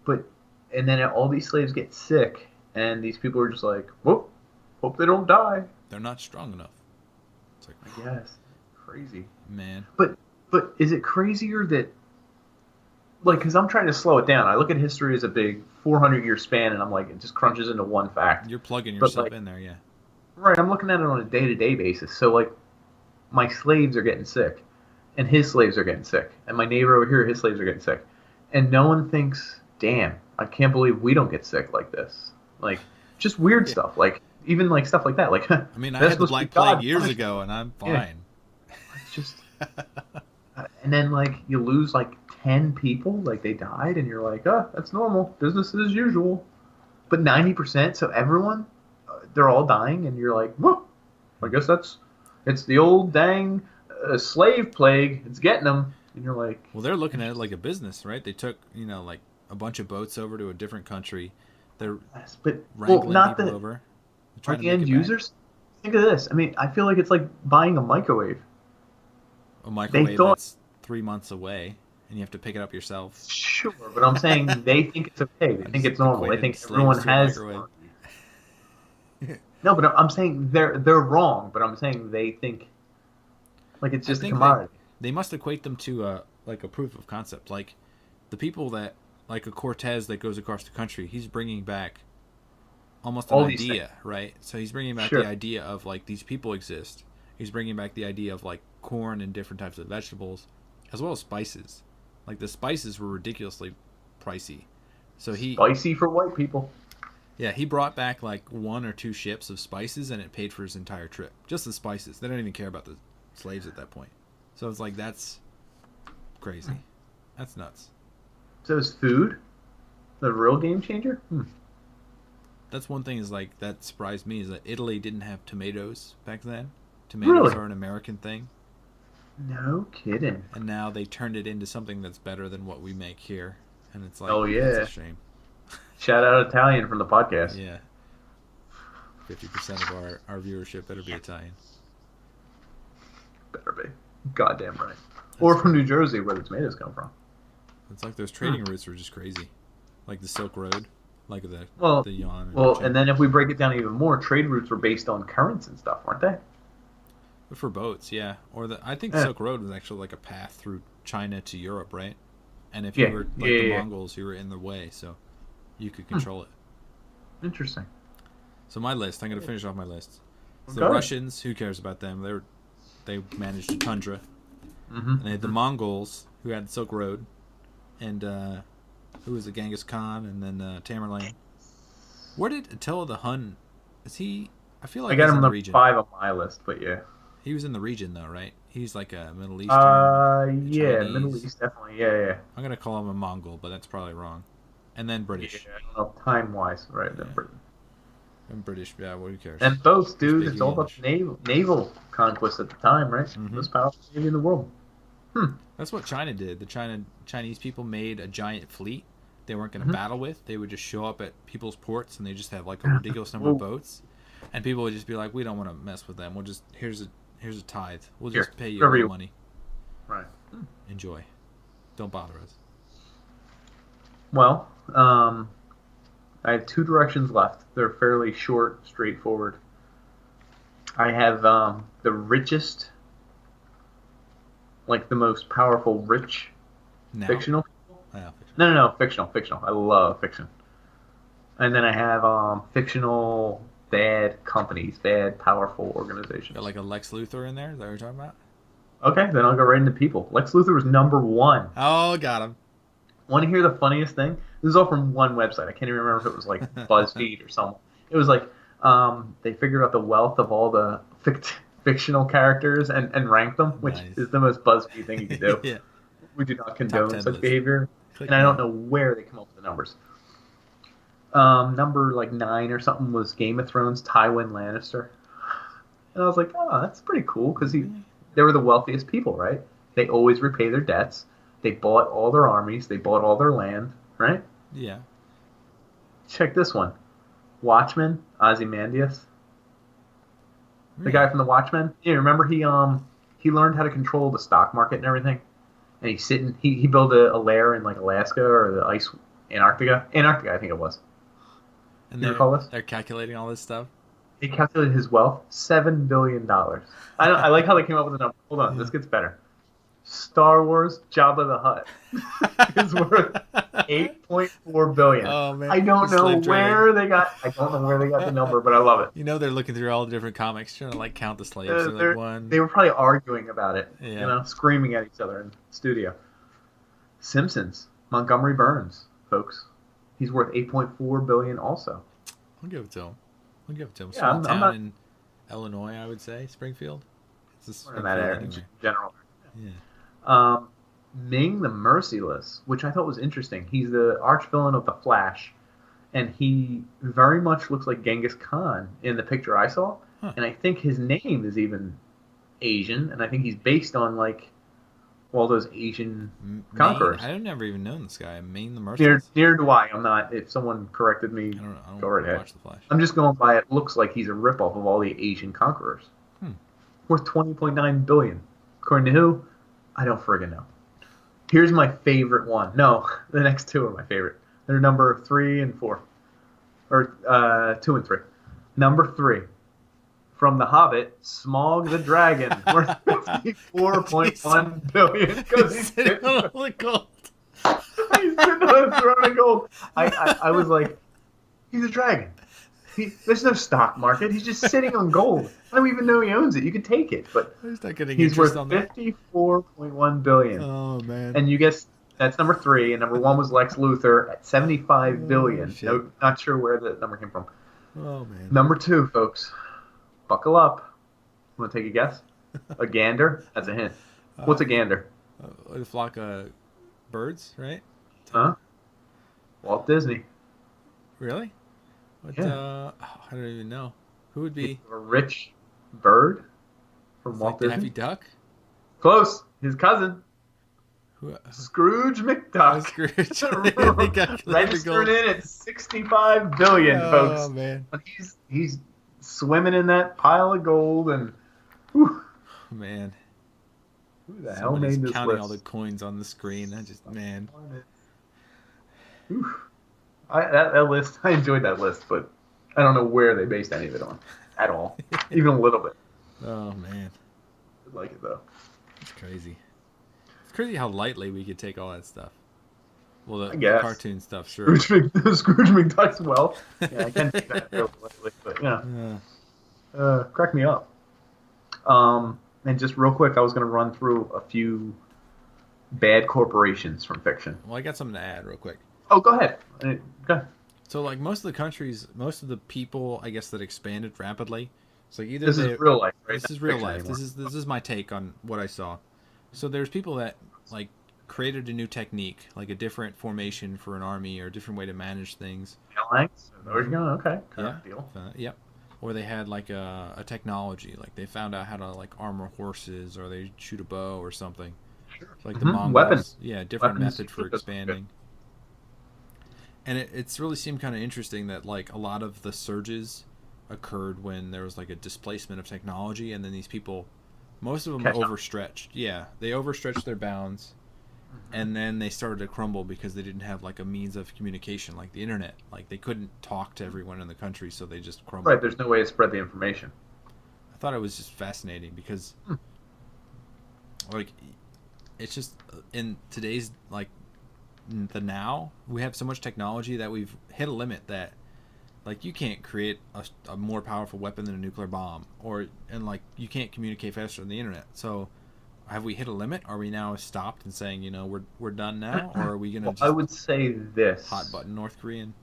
And then all these slaves get sick, and these people are just like, whoop, hope they don't die. They're not strong enough. It's like, I guess. Crazy. Man. But is it crazier that, like, because I'm trying to slow it down. I look at history as a big 400-year span, and I'm like, it just crunches into one fact. You're plugging yourself in there, yeah. Right, I'm looking at it on a day-to-day basis. So, like, my slaves are getting sick, and his slaves are getting sick, and my neighbor over here, his slaves are getting sick. And no one thinks, damn, I can't believe we don't get sick like this. Like, just weird stuff. Like, even, like, stuff like that. Like, I mean, I had the Black Plague years ago, and I'm fine. Yeah. It's just... and then, like, you lose, like, 10 people, like, they died, and you're like, oh, that's normal. Business as usual. But 90%, so everyone... they're all dying, and you're like, whoa, I guess it's the old dang slave plague. It's getting them. And you're like... Well, they're looking at it like a business, right? They took, like a bunch of boats over to a different country. They're wrangling not people over. Are the end users? Think of this. I mean, I feel like it's like buying a microwave. A microwave that's 3 months away, and you have to pick it up yourself. Sure, but I'm saying they think it's okay. They think it's normal. They think everyone has... No, but I'm saying they're wrong. But I'm saying they think like it's just a commodity. They must equate them to like a proof of concept. Like the people that like a Cortez that goes across the country, he's bringing back almost an idea, right? So he's bringing back the idea of like these people exist. He's bringing back the idea of like corn and different types of vegetables, as well as spices. Like the spices were ridiculously pricey. So spicy for white people. Yeah, he brought back like 1 or 2 ships of spices, and it paid for his entire trip. Just the spices. They don't even care about the slaves at that point. So it's like, that's crazy. That's nuts. So is food the real game changer? That's one thing is like that surprised me is that Italy didn't have tomatoes back then. Tomatoes are an American thing. No kidding. And now they turned it into something that's better than what we make here. And it's like, that's a shame. Shout out Italian from the podcast. Yeah. 50% of our viewership better be Italian. Better be. Goddamn right. Or from New Jersey, where the tomatoes come from. It's like those trading routes were just crazy. Like the Silk Road. Like the Yuan. And then if we break it down even more, trade routes were based on currents and stuff, weren't they? For boats, yeah. Or I think the Silk Road was actually like a path through China to Europe, right? And if you were like the Mongols, you were in the way, so... you could control it. Interesting. So my list, I'm going to finish off my list. So Okay. the Russians, who cares about them? They managed the tundra. And they had the Mongols, who had the Silk Road. And who was it? Genghis Khan, and then Tamerlane. Where did Attila the Hun... Is he... I feel I like got he's him in the on region. 5 on my list, but yeah. He was in the region, though, right? He's like a Middle Eastern, Yeah, Chinese. Middle East, definitely. Yeah. I'm going to call him a Mongol, but that's probably wrong. And then Yeah, British. I don't know, time-wise, right? Yeah. Then Britain. And British, yeah, who cares? And both, They dude, speak it's all about English. naval conquest at the time, right? Mm-hmm. Most powerful navy in the world. That's what China did. The Chinese people made a giant fleet they weren't going to Mhm. battle with. They would just show up at people's ports and they just have like a ridiculous number of boats. And people would just be like, we don't want to mess with them. We'll just, here's a tithe. We'll just Here, pay you a whatever little you- money. Right. Enjoy. Don't bother us. Well, I have 2 directions left. They're fairly short, straightforward. I have the richest, like the most powerful rich Now? fictional people. Yeah, No, fictional. I love fiction. And then I have fictional bad companies, bad powerful organizations. got like a Lex Luthor in there? Is that what you're talking about? Okay, then I'll go right into people. Lex Luthor was number 1. Oh, got him. Want to hear the funniest thing? This is all from one website. I can't even remember if it was like BuzzFeed or something. It was like they figured out the wealth of all the fictional characters and ranked them, which Nice. is the most BuzzFeed thing you can do. Yeah. We do not condone 10 such list. behavior, Click and I don't now. know where they come up with the numbers. Number like 9 or something was Game of Thrones Tywin Lannister, and I was like, oh, that's pretty cool because they were the wealthiest people, right? They always repay their debts. They bought all their armies. They bought all their land, right? Yeah. Check this one. Watchmen, Ozymandias. The guy from the Watchmen. Yeah, remember he learned how to control the stock market and everything? And he built a lair in like Alaska or the ice Antarctica, I think it was. And You recall this? they're calculating all this stuff? He calculated his wealth, $7 billion. I like how they came up with the number. Hold on, Yeah. this gets better. Star Wars Jabba the Hutt is worth 8.4 billion. Oh, man. I don't The know slave where train. they got the number, but I love it. You know they're looking through all the different comics trying to like count the slaves. They're like one. They were probably arguing about it, Yeah. screaming at each other in the studio. Simpsons, Montgomery Burns, folks. He's worth 8.4 billion also. I'll give it to him. Yeah, Small I'm town not- in Illinois, I would say. Springfield. It's a In Springfield that area, anyway. in general. Yeah. Ming the Merciless, which I thought was interesting. He's the arch villain of the Flash, and he very much looks like Genghis Khan in the picture I saw. Huh. And I think his name is even Asian, and I think he's based on like all those Asian conquerors. I've never even known this guy. Maine the Near, Merciless. near do I. I'm not. If someone corrected me, I don't go right ahead. watch the Flash. I'm just going by it. Looks like he's a ripoff of all the Asian conquerors. Worth 20.9 billion. According to who? I don't friggin' know. Here's my favorite one. No, the next 2 are my favorite. They're number 3 and 4, or 2 and 3. Number 3, from The Hobbit, Smaug the Dragon, worth 54.1 billion because he's sitting on all the gold. He's sitting on a throne of gold. I was like, he's a dragon. There's no stock market. He's just sitting on gold. I don't even know he owns it. You could take it, but He's not getting he's worth interest on that. 54.1 billion. Oh man. And you guess that's number 3, and number 1 was Lex Luthor at 75 billion. shit. No, not sure where the number came from. Oh man. Number 2, folks. Buckle up. Want to take a guess? A gander? That's a hint. What's a gander? A flock of birds, right? Huh? Walt Disney. Really? What? Yeah. I don't even know. Who would be A rich bird from Walt like Disney. Daffy Duck? Close. His cousin. Who? Scrooge McDuck. Scrooge. Registered in at 65 billion, Oh folks. man. But he's swimming in that pile of gold, and whew, Man. who the hell Somebody's made this counting list? all the coins on the screen. I just man. Whew. That list, I enjoyed that list, but I don't know where they based any of it on at all, even a little bit. Oh man. I like it though. It's crazy. It's crazy how lightly we could take all that stuff. Well, I the guess. cartoon stuff, sure. Scrooge McDuck's well. Yeah, I can do that really lately, but yeah. Crack me up. And just real quick, I was going to run through a few bad corporations from fiction. Well, I got something to add real quick. Oh, go ahead. Go ahead. So, like, most of the countries, most of the people, I guess, that expanded rapidly, it's like either This is real life, right? this Not is real fiction life. anymore. This is my take on what I saw. So there's people that like created a new technique, like a different formation for an army or a different way to manage things. Phalanx? There you go. Okay. Yeah. Deal. Yep. Or they had like a technology, like they found out how to like armor horses, or they shoot a bow or something. Sure. Like the Mongols, Weapons. yeah, different Weapons. method for expanding. And it's really seemed kind of interesting that like a lot of the surges occurred when there was like a displacement of technology, and then these people, most of them overstretched. Yeah, they overstretched their bounds, and then they started to crumble because they didn't have like a means of communication, like the internet. Like they couldn't talk to everyone in the country, so they just crumbled. Right. There's no way to spread the information. I thought it was just fascinating because, like, it's just in today's like the now we have so much technology that we've hit a limit that like you can't create a more powerful weapon than a nuclear bomb, and like you can't communicate faster than the internet. So have we hit a limit? Are we now stopped and saying, you know, we're done now, or are we gonna just I would say this hot button North Korean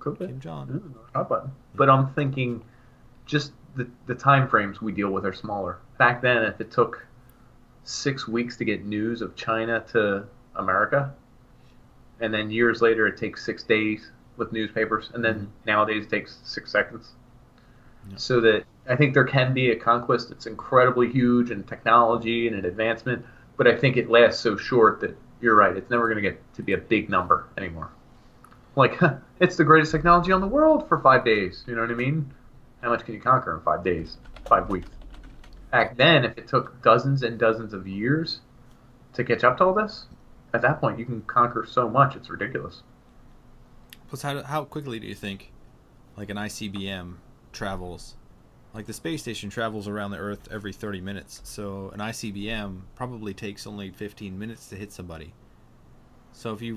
Kim Jong? Hot button. But I'm thinking just the time frames we deal with are smaller. Back then, if it took 6 weeks to get news of China to America, and then years later it takes 6 days with newspapers, and then nowadays it takes 6 seconds. So that I think there can be a conquest that's incredibly huge in technology and in advancement, but I think it lasts so short that you're right, it's never going to get to be a big number anymore. Like, it's the greatest technology on the world for 5 days, you know what I mean? How much can you conquer in 5 days, 5 weeks? Back then, if it took dozens and dozens of years to catch up to all this, at that point you can conquer so much, it's ridiculous. Plus, how quickly do you think like an ICBM travels? Like the space station travels around the Earth every 30 minutes, so an ICBM probably takes only 15 minutes to hit somebody. So if you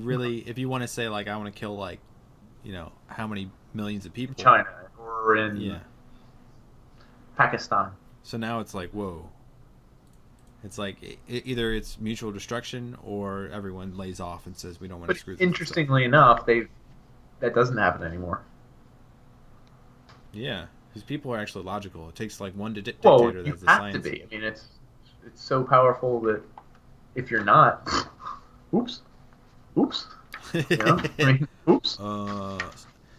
want to say like I want to kill like, you know, how many millions of people in China or in Pakistan. So now it's like, whoa. It's like either it's mutual destruction or everyone lays off and says we don't want to screw this. Interestingly enough, that doesn't happen anymore. Yeah, because people are actually logical. It takes like one dictator that's the science. To be. I mean, it's so powerful that if you're not, oops. You know? I mean, oops.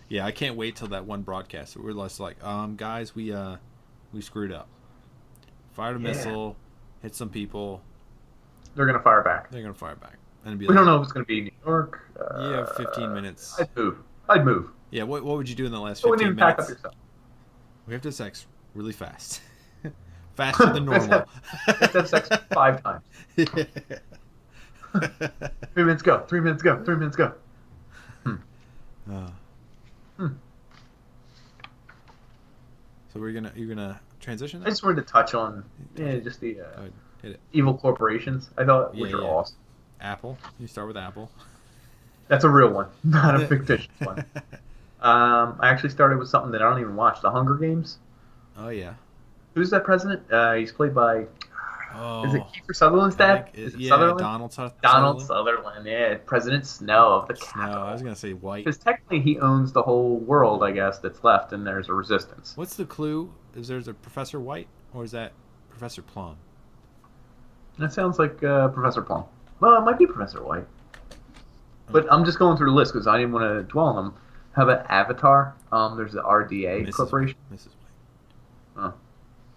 Yeah, I can't wait till that one broadcast. We're less like, guys, we screwed up. Fired a missile, hit some people. They're gonna fire back. And be we don't know if it's gonna be New York. 15 minutes. I'd move. Yeah, what would you do in the last 15 minutes? Wouldn't even pack up yourself. We have to have sex really fast. Faster than normal. Let's have sex 5 times. 3 minutes go. 3 minutes go. 3 minutes go. So you're gonna transition that? I just wanted to touch on just the evil corporations. I thought which are awesome. Apple. You start with Apple. That's a real one, not a fictitious one. I actually started with something that I don't even watch. The Hunger Games. Oh yeah. Who's that president? He's played by. Is it Kiefer Sutherland's dad? Sutherland? Donald Sutherland. Yeah, President Snow of the Capitol. I was gonna say White. Because technically he owns the whole world, I guess, that's left, and there's a resistance. What's the clue? Is there's a Professor White, or is that Professor Plum? That sounds like Professor Plum. Well, it might be Professor White. But I'm just going through the list because I didn't want to dwell on them. How about Avatar? There's the RDA Corporation. Mrs. White.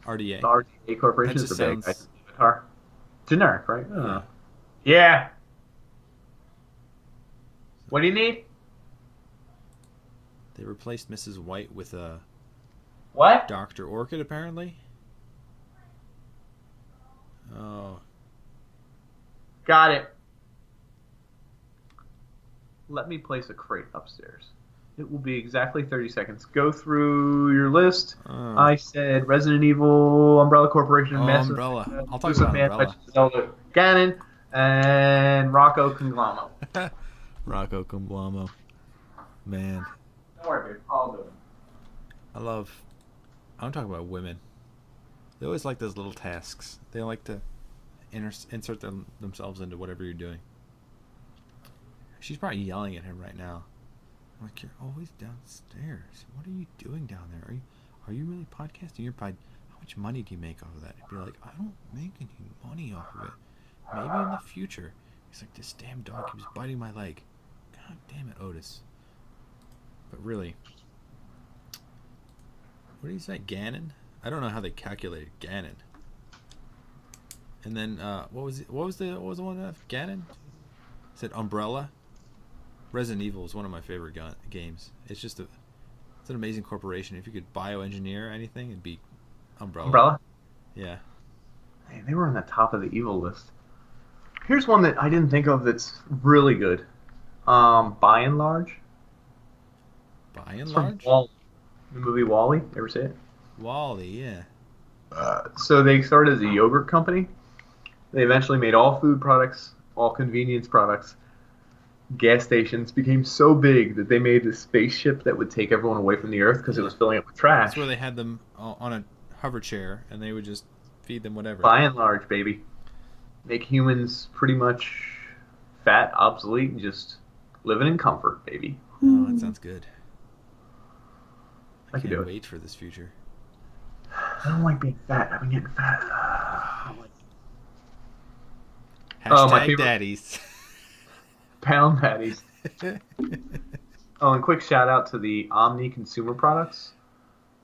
RDA. The RDA Corporation is the big Avatar. Generic, right? Yeah. Yeah. What do you need? They replaced Mrs. White with a what? Dr. Orchid, apparently. Oh. Got it. Let me place a crate upstairs. It will be exactly 30 seconds. Go through your list. I said Resident Evil, Umbrella Corporation, Umbrella. I'll talk about Umbrella. Zelda, Ganon, And Rocco Conglommo. Rocco Comblamo. Man, Don't worry, dude. I'll do it. I'm talking about women. They always like those little tasks. They like to insert themselves into whatever you're doing. She's probably yelling at him right now. I'm like, you're always downstairs. What are you doing down there? Are you really podcasting? How much money do you make off of that? He'd be like, I don't make any money off of it. Maybe in the future. He's like, this damn dog keeps biting my leg. God damn it, Otis. But really, what did he say? Gannon? I don't know how they calculated Gannon. And then what was the one after Gannon? It said Umbrella. Resident Evil is one of my favorite games. It's just it's an amazing corporation. If you could bioengineer anything, it'd be Umbrella. Umbrella? Yeah. Man, they were on the top of the evil list. Here's one that I didn't think of that's really good. By and Large. By and It's Large? from Wall-E. The movie Wall-E. Ever see it? Wall-E, yeah. So they started as a yogurt company. They eventually made all food products, all convenience products. Gas stations became so big that they made this spaceship that would take everyone away from the Earth because it was filling up with trash. That's where they had them on a hover chair, and they would just feed them whatever. By and Large, baby. Make humans pretty much fat, obsolete, and just living in comfort, baby. Oh, that sounds good. I can do can't it. wait for this future. I don't like being fat. I've been getting fat. Hashtag my favorite- daddies. Pound patties. Oh, and quick shout out to the Omni Consumer Products,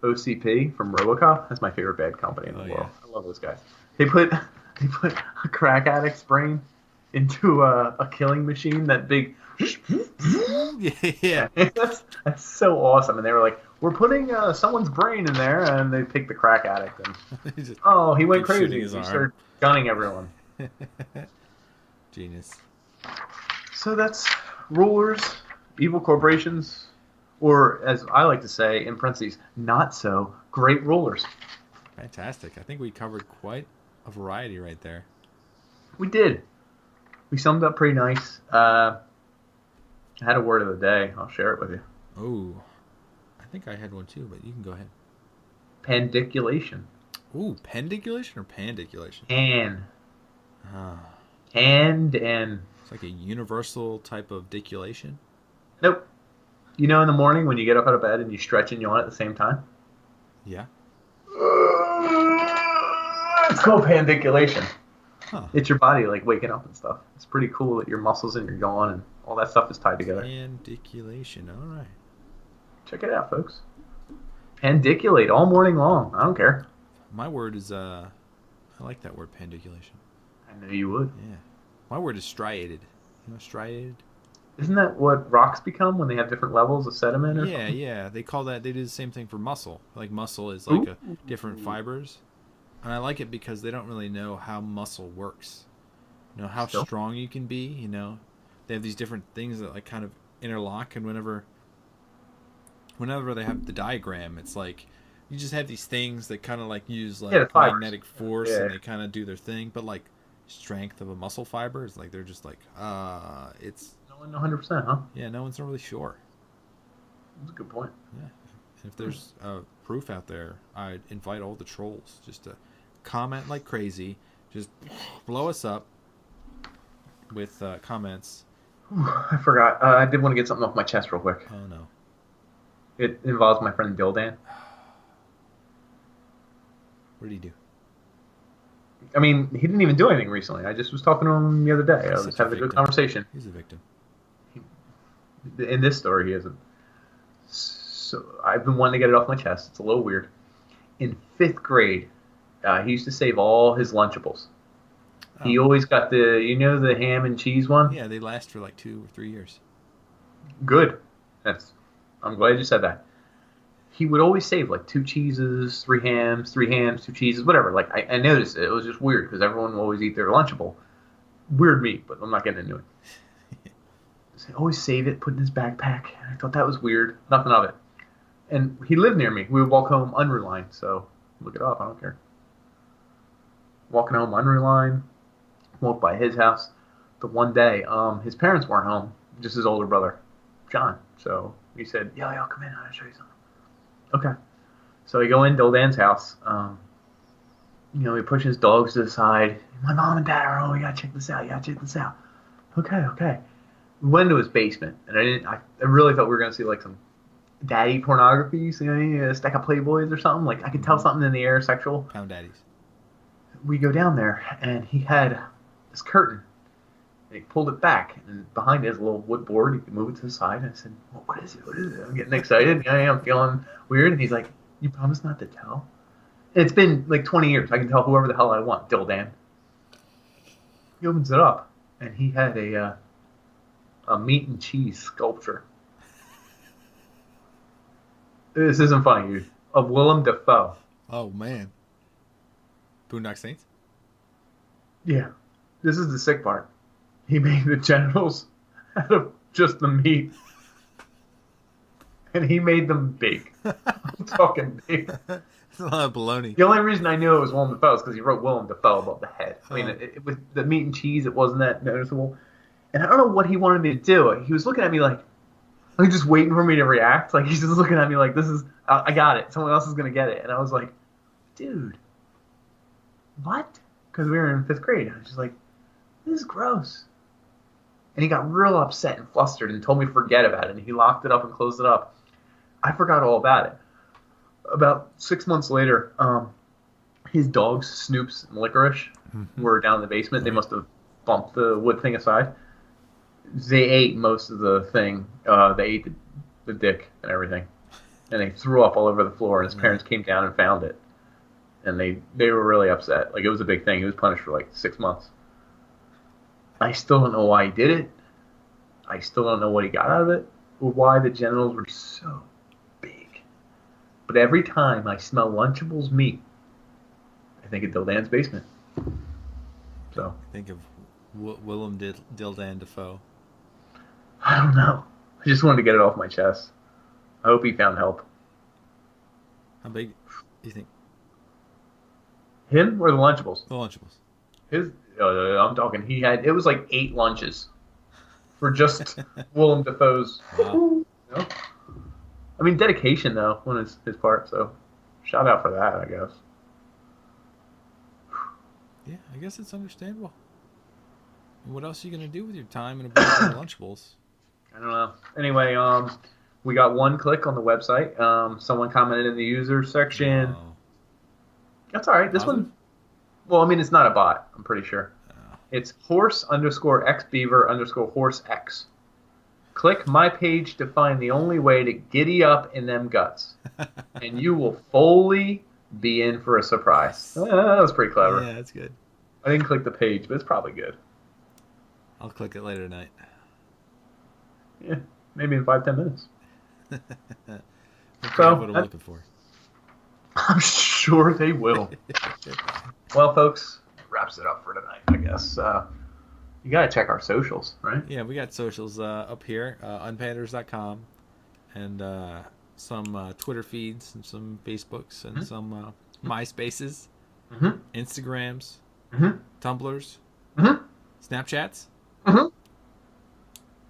OCP from RoboCop. That's my favorite bad company in the world. I love those guys. They put a crack addict's brain into a killing machine. That big. Yeah. That's so awesome. And they were like, "We're putting someone's brain in there," and they picked the crack addict. And he went keep shooting crazy. his He arm. started gunning everyone. Genius. So that's rulers, evil corporations, or as I like to say in parentheses, not so great rulers. Fantastic. I think we covered quite a variety right there. We did. We summed up pretty nice. I had a word of the day. I'll share it with you. Oh, I think I had one too, but you can go ahead. Pandiculation. Ooh, pendiculation or pandiculation? And It's like a universal type of diculation. nope. You know, in the morning when you get up out of bed and you stretch and yawn at the same time? Yeah. It's called pandiculation. Huh. It's your body like waking up and stuff. It's pretty cool that your muscles and your yawn and all that stuff is tied together. Pandiculation. All right. Check it out, folks. Pandiculate all morning long. I don't care. My word is I like that word, pandiculation. I know you would. Yeah. My word is striated. You know striated? Isn't that what rocks become when they have different levels of sediment or something? Yeah. They call that. They do the same thing for muscle. Like muscle is like different fibers, and I like it because they don't really know how muscle works. You know how strong you can be. You know, they have these different things that like kind of interlock, and whenever they have the diagram, it's like you just have these things that kind of like use like magnetic force, and they kind of do their thing, but like strength of a muscle fiber is like they're just like it's. No one 100%, huh? Yeah, no one's really sure. That's a good point. Yeah. And if there's proof out there, I'd invite all the trolls just to comment like crazy. Just blow us up with comments. I forgot. I did want to get something off my chest real quick. Oh, no. It involves my friend Dildan. What did he do? I mean, he didn't even do anything recently. I just was talking to him the other day. I was having a good conversation. He's a victim. In this story, he isn't. So I've been wanting to get it off my chest. It's a little weird. In 5th grade, he used to save all his Lunchables. Oh. He always got the ham and cheese one? Yeah, they last for like 2 or 3 years. Good. I'm glad you said that. He would always save like 2 cheeses, 3 hams, 2 cheeses, whatever. Like I noticed it. It was just weird because everyone will always eat their Lunchable. Weird meat, but I'm not getting into it. So he always save it, put it in his backpack. I thought that was weird. Nothing of it. And he lived near me. We would walk home unrelined, so look it up. I don't care. Walking home unrelined. Walk by his house. the one day, his parents weren't home, just his older brother, John. So he said, yo, come in, I want to show you something. Okay. So we go in Dildan's house. He pushes dogs to the side. My mom and dad are home. You gotta check this out. Okay. We went into his basement, and I really thought we were gonna see like some daddy pornography, a stack of Playboys or something. Like I could tell something in the air, sexual. Pound daddies. We go down there, and he had this curtain. And he pulled it back, and behind it is a little wood board. You can move it to the side. And I said, well, what is it? I'm getting excited. I'm feeling weird. And he's like, you promise not to tell? And it's been like 20 years. I can tell whoever the hell I want, Dildan. He opens it up, and he had a meat and cheese sculpture. This isn't funny, dude. Of Willem Dafoe. Oh, man. Boondock Saints? Yeah. This is the sick part. He made the genitals out of just the meat. And he made them big. I'm talking big. It's a lot of baloney. The only reason I knew it was Willem Dafoe is because he wrote Willem Dafoe above the head. I mean, it was the meat and cheese. It wasn't that noticeable. And I don't know what he wanted me to do. He was looking at me like just waiting for me to react. Like he's just looking at me like this is I got it. Someone else is gonna get it. And I was like, dude, what? Because we were in 5th grade. I was just like, this is gross. And he got real upset and flustered and told me to forget about it. And he locked it up and closed it up. I forgot all about it. About 6 months later, his dogs, Snoops and Licorice, were down in the basement. They must have bumped the wood thing aside. They ate most of the thing. They ate the dick and everything. And they threw up all over the floor. And his parents came down and found it. And they were really upset. Like, it was a big thing. He was punished for, like, 6 months. I still don't know why he did it. I still don't know what he got out of it. Or why the genitals were so big. But every time I smell Lunchables meat, I think of Dildan's basement. So. Think of Willem Dildan Dafoe. I don't know. I just wanted to get it off my chest. I hope he found help. How big do you think? Him or the Lunchables? The Lunchables. I'm talking, it was like 8 lunches for just Willem Dafoe's. Wow. I mean, dedication, though, was his part, so shout out for that, I guess. Yeah, I guess it's understandable. What else are you going to do with your time and a bunch of Lunchables? I don't know. Anyway, we got 1 click on the website. Someone commented in the user section. Oh. That's all right. This one, well, I mean, it's not a bot, I'm pretty sure. Oh. It's horse_xbeaver_horsex. Click my page to find the only way to giddy up in them guts. And you will fully be in for a surprise. That was pretty clever. Yeah, that's good. I didn't click the page, but it's probably good. I'll click it later tonight. Yeah, maybe in 5-10 minutes. So, what I'm looking for. I'm sure they will. Well, folks, wraps it up for tonight, I guess. You got to check our socials, right? Yeah, we got socials up here, unpanders.com, and some Twitter feeds, and some Facebooks, and some MySpaces, Instagrams, Tumblrs, Snapchats,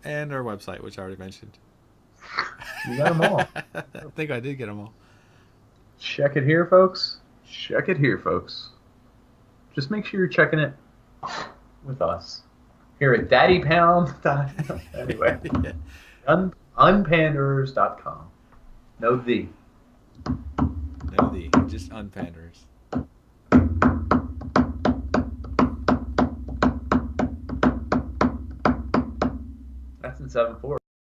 and our website, which I already mentioned. You got them all. I think I did get them all. Check it here, folks. Check it here, folks. Just make sure you're checking it with us. Here at Daddy Pound. Anyway. Unpanders.com. No the. No the. Just unpanders. That's in 7/4.